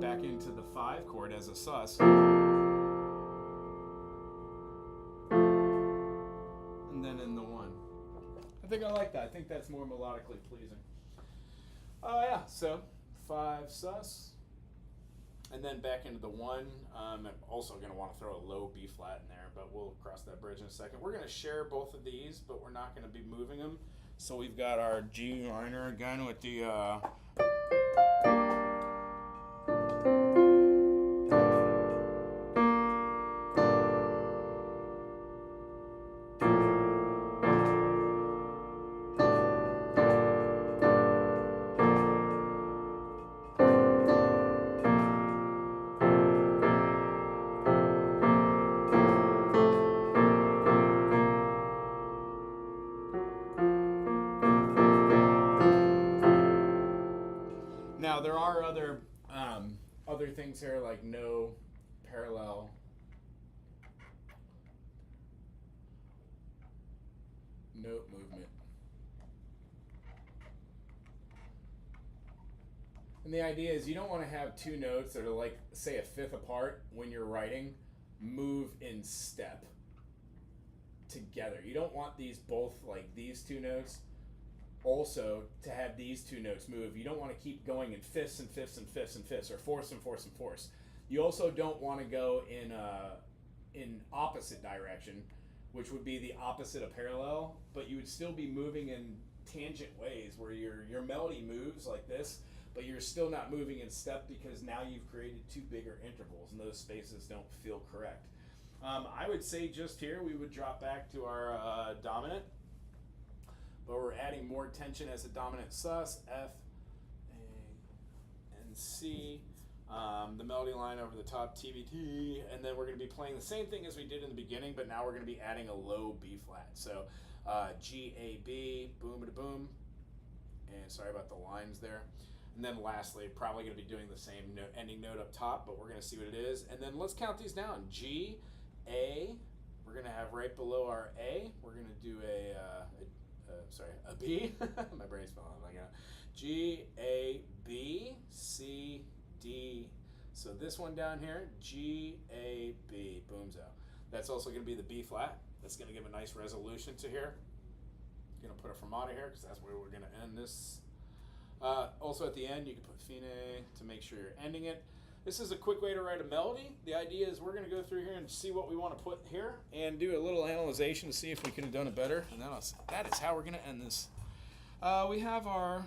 back into the 5 chord as a sus. And then in the 1. I think I like that. I think that's more melodically pleasing. Yeah, so 5 sus. And then back into the 1. I'm also going to want to throw a low B flat in there, but we'll cross that bridge in a second. We're going to share both of these, but we're not going to be moving them. So we've got our G minor again with the Now there are other things here like no parallel note movement. And the idea is you don't want to have 2 notes that are like, say, a fifth apart when you're writing, move in step together. You don't want these both, like these 2 notes, also to have these 2 notes move. You don't want to keep going in fifths and fifths and fifths and fifths, or fourths and fourths and fourths. You also don't want to go in opposite direction, which would be the opposite of parallel, but you would still be moving in tangent ways where your melody moves like this, but you're still not moving in step because now you've created 2 bigger intervals and those spaces don't feel correct. I would say just here we would drop back to our dominant, but we're adding more tension as a dominant sus, F, A, and C. The melody line over the top, TBT, and then we're going to be playing the same thing as we did in the beginning, but now we're going to be adding a low B flat. So G, A, B, boom, da boom, and sorry about the lines there. And then lastly, probably going to be doing the same ending note up top, but we're going to see what it is. And then let's count these down. G, A, we're going to have right below our A, we're going to do a B. My brain's falling like that. G, A, B, C, D. So this one down here, G, A, B, boomzo. That's also going to be the B flat. That's going to give a nice resolution to here. I'm going to put a fermata here because that's where we're going to end this. Also at the end, you can put fine to make sure you're ending it. This is a quick way to write a melody. The idea is we're going to go through here and see what we want to put here and do a little analyzation to see if we could have done it better. And that is how we're going to end this. We have our...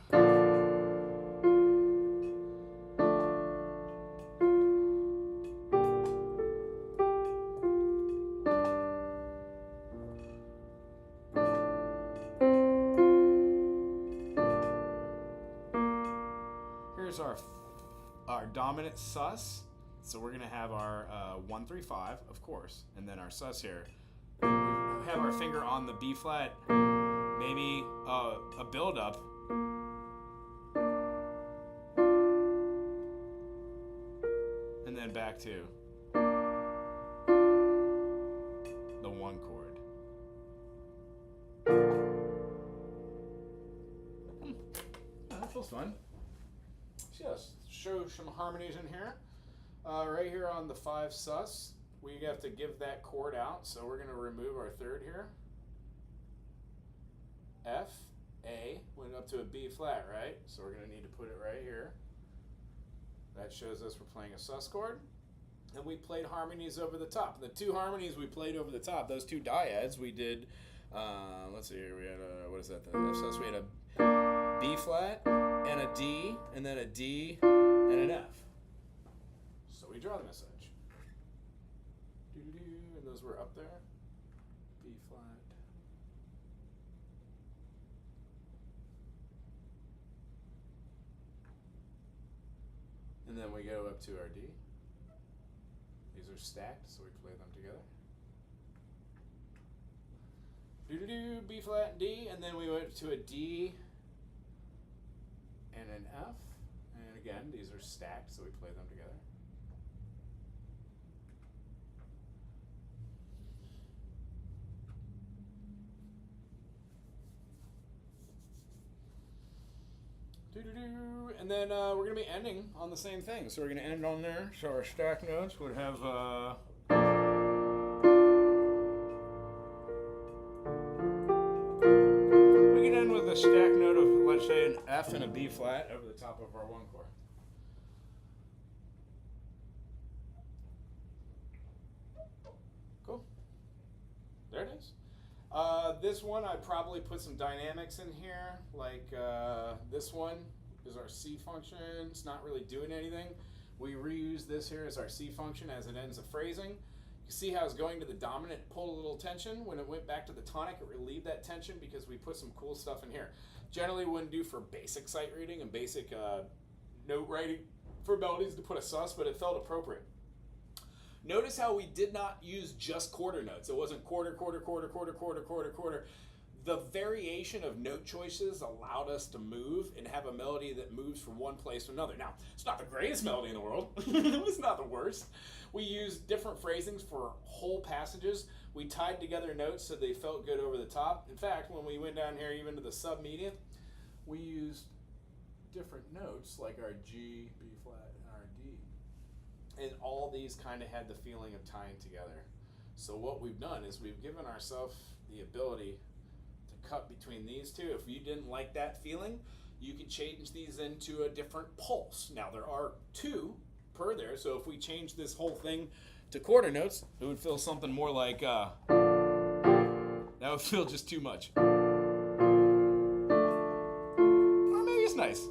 Here's our dominant sus. So we're gonna have our 1, 3, 5, of course, and then our sus here. We have our finger on the B flat, maybe a build up, and then back to the 1 chord. That feels fun. Yes, show some harmonies in here. Right here on the 5 sus, we have to give that chord out, so we're going to remove our 3rd here. F, A, went up to a B flat, right? So we're going to need to put it right here. That shows us we're playing a sus chord. And we played harmonies over the top. The 2 harmonies we played over the top, those 2 dyads, we did, let's see here, we had what is that, the F sus? We had a B flat and a D, and then a D, and an F. So we draw them as such. And those were up there. B flat. And then we go up to our D. These are stacked, so we play them together. B flat and D, and then we went to a D and an F. And again, these are stacked, so we play them together. And then we're going to be ending on the same thing. So we're going to end on there. So our stack notes would have we can end with a stack note of, let's say, an F and a B flat over the top of our one chord. Cool. There it is. This one, I probably put some dynamics in here, like this one is our C function. It's not really doing anything. We reuse this here as our C function as it ends the phrasing. You see how it's going to the dominant, pulled a little tension. When it went back to the tonic, it relieved that tension because we put some cool stuff in here. Generally wouldn't do for basic sight reading and basic note writing for melodies to put a sus, but it felt appropriate. Notice how we did not use just quarter notes. It wasn't quarter, quarter, quarter, quarter, quarter, quarter, quarter. The variation of note choices allowed us to move and have a melody that moves from one place to another. Now, it's not the greatest melody in the world. It's not the worst. We used different phrasings for whole passages. We tied together notes so they felt good over the top. In fact, when we went down here even to the submedian, we used different notes like our G, B flat, and our D. And all these kind of had the feeling of tying together. So what we've done is we've given ourselves the ability to cut between these two. If you didn't like that feeling, you could change these into a different pulse. Now there are two per there, so if we change this whole thing to quarter notes, it would feel something more like, that would feel just too much. Or maybe it's nice.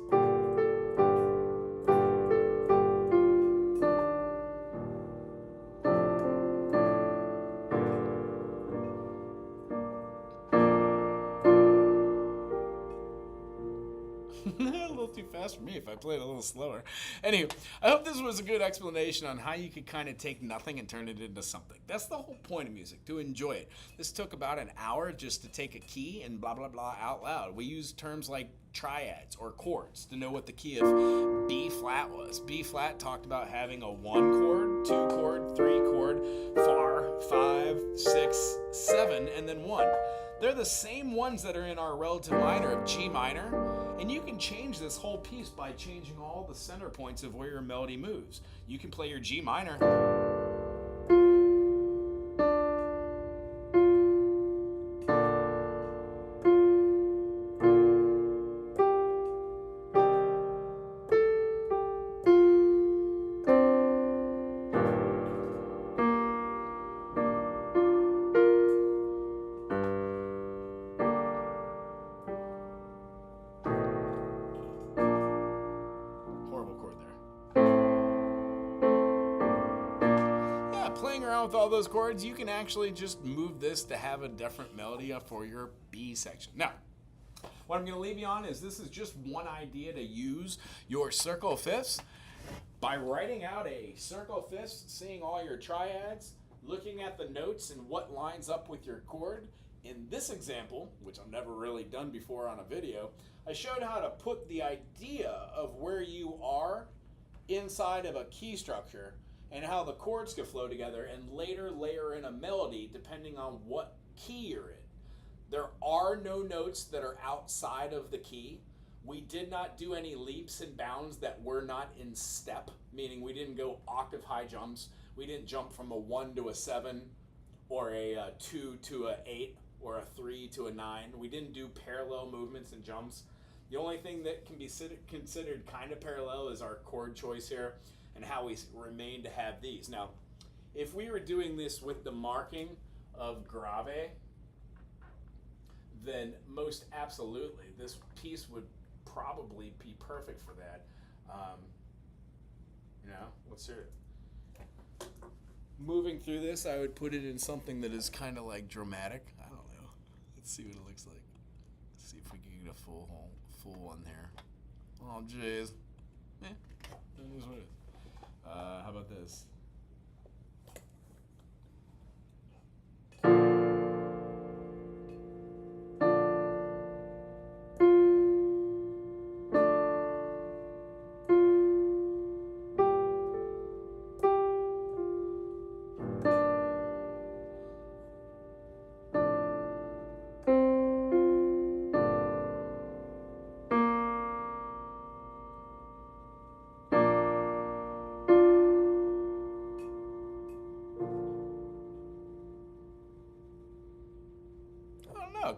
A little too fast for me if I played a little slower. Anyway, I hope this was a good explanation on how you could kind of take nothing and turn it into something. That's the whole point of music, to enjoy it. This took about an hour just to take a key and blah, blah, blah out loud. We used terms like triads or chords to know what the key of B flat was. B flat talked about having a 1 chord, 2 chord, 3 chord, far, 5, 6, 7, and then 1. They're the same ones that are in our relative minor of G minor, and you can change this whole piece by changing all the center points of where your melody moves. You can play your G minor. Playing around with all those chords, you can actually just move this to have a different melody for your B section. Now, what I'm going to leave you on is this is just one idea to use your circle fifths. By writing out a circle fifths, seeing all your triads, looking at the notes and what lines up with your chord. In this example, which I've never really done before on a video, I showed how to put the idea of where you are inside of a key structure and how the chords could flow together and later layer in a melody depending on what key you're in. There are no notes that are outside of the key. We did not do any leaps and bounds that were not in step, meaning we didn't go octave high jumps. We didn't jump from a 1 to a 7 or a 2 to a 8 or a 3 to a 9. We didn't do parallel movements and jumps. The only thing that can be considered kind of parallel is our chord choice here and how we remain to have these. Now, if we were doing this with the marking of grave, then most absolutely this piece would probably be perfect for that. Let's hear it. Moving through this, I would put it in something that is kind of like dramatic. I don't know. Let's see what it looks like. Let's see if we can get a full one there. Oh, jeez. Eh, that is what it is. How about this?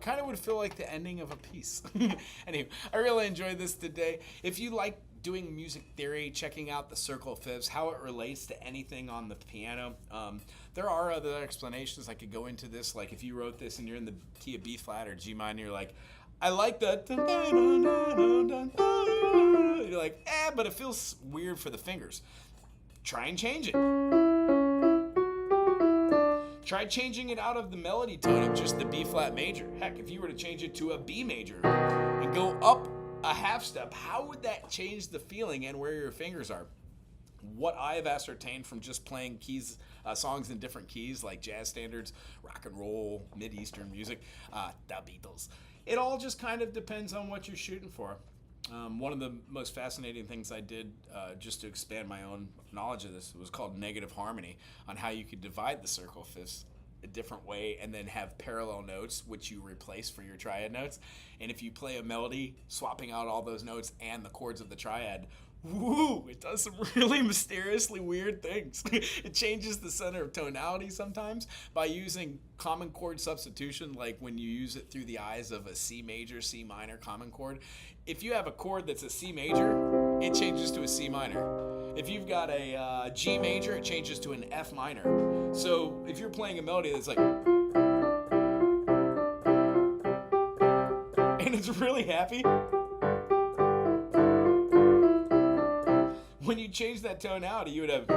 Kind of would feel like the ending of a piece. Anyway, I really enjoyed this today. If you like doing music theory, checking out the circle of fifths, how it relates to anything on the piano, there are other explanations. I could go into this, like if you wrote this and you're in the key of B flat or G minor, you're like, I like that. You're like, but it feels weird for the fingers. Try and change it. Try changing it out of the melody tone of just the B flat major. Heck, if you were to change it to a B major and go up a half step, how would that change the feeling and where your fingers are? What I have ascertained from just playing keys, songs in different keys like jazz standards, rock and roll, mid-eastern music, the Beatles. It all just kind of depends on what you're shooting for. One of the most fascinating things I did just to expand my own knowledge of this was called negative harmony, on how you could divide the circle of fifths a different way and then have parallel notes which you replace for your triad notes. And if you play a melody swapping out all those notes and the chords of the triad, woo, it does some really mysteriously weird things. It changes the center of tonality sometimes by using common chord substitution, like when you use it through the eyes of a C major, C minor common chord. If you have a chord that's a C major, it changes to a C minor. If you've got a G major, it changes to an F minor. So if you're playing a melody that's like, and it's really happy, when you change that tonality, you would have.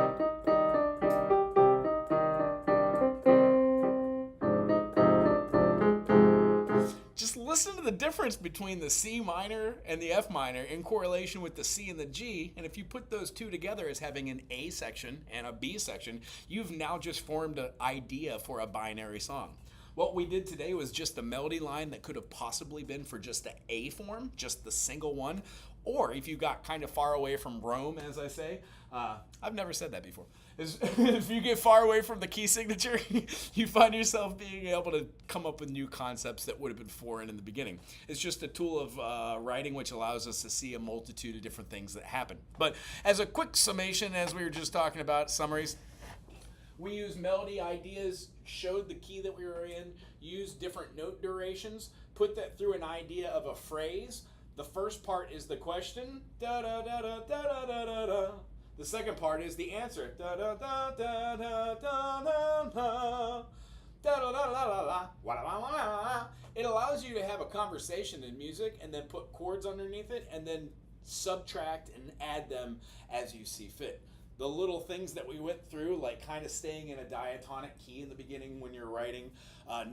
Just listen to the difference between the C minor and the F minor in correlation with the C and the G. And if you put those two together as having an A section and a B section, you've now just formed an idea for a binary song. What we did today was just a melody line that could have possibly been for just the A form, just the single one. Or if you got kind of far away from Rome, as I say, I've never said that before. If you get far away from the key signature, you find yourself being able to come up with new concepts that would have been foreign in the beginning. It's just a tool of writing which allows us to see a multitude of different things that happen. But as a quick summation, as we were just talking about, summaries, we used melody ideas, showed the key that we were in, used different note durations, put that through an idea of a phrase. The first part is the question, da da da da da da da da da. The second part is the answer, da da da da da da da da da da da da. It allows you to have a conversation in music and then put chords underneath it and then subtract and add them as you see fit. The little things that we went through, like kind of staying in a diatonic key in the beginning when you're writing,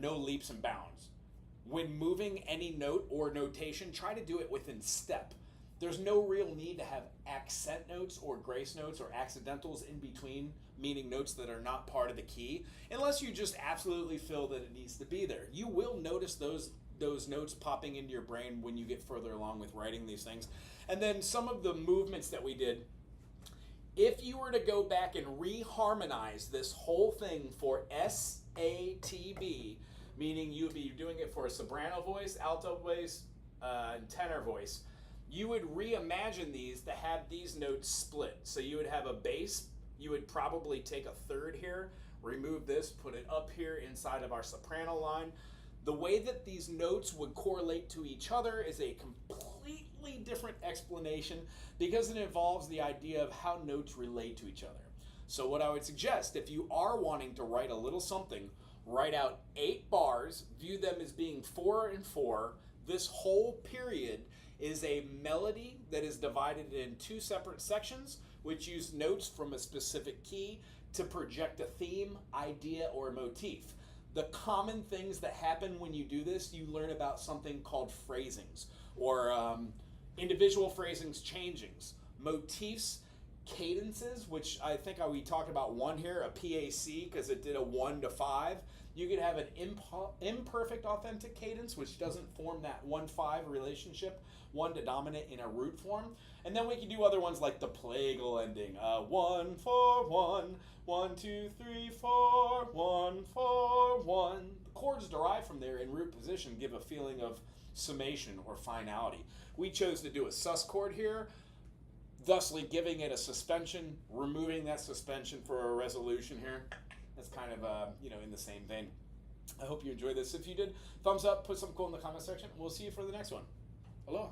no leaps and bounds. When moving any note or notation, try to do it within step. There's no real need to have accent notes or grace notes or accidentals in between, meaning notes that are not part of the key, unless you just absolutely feel that it needs to be there. You will notice those notes popping into your brain when you get further along with writing these things. And then some of the movements that we did, if you were to go back and reharmonize this whole thing for SATB, meaning you would be doing it for a soprano voice, alto voice, and tenor voice, you would reimagine these to have these notes split. So you would have a bass, you would probably take a third here, remove this, put it up here inside of our soprano line. The way that these notes would correlate to each other is a completely different explanation because it involves the idea of how notes relate to each other. So what I would suggest, if you are wanting to write a little something, write out 8 bars, view them as being 4 and 4. This whole period is a melody that is divided in 2 separate sections which use notes from a specific key to project a theme, idea, or motif. The common things that happen when you do this, you learn about something called phrasings, or individual phrasings, changings, motifs, cadences, which I think we talked about one here, a PAC, because it did a 1 to 5. You could have an imperfect authentic cadence, which doesn't form that 1-5 relationship, 1 to dominant in a root form. And then we can do other ones like the plagal ending, 1 4 1, 1 2 3 4, 1 4 1. The chords derived from there in root position give a feeling of summation or finality. We chose to do a sus chord here, thusly giving it a suspension, removing that suspension for a resolution here. That's kind of in the same vein. I hope you enjoyed this. If you did, thumbs up, put something cool in the comment section. We'll see you for the next one. Aloha.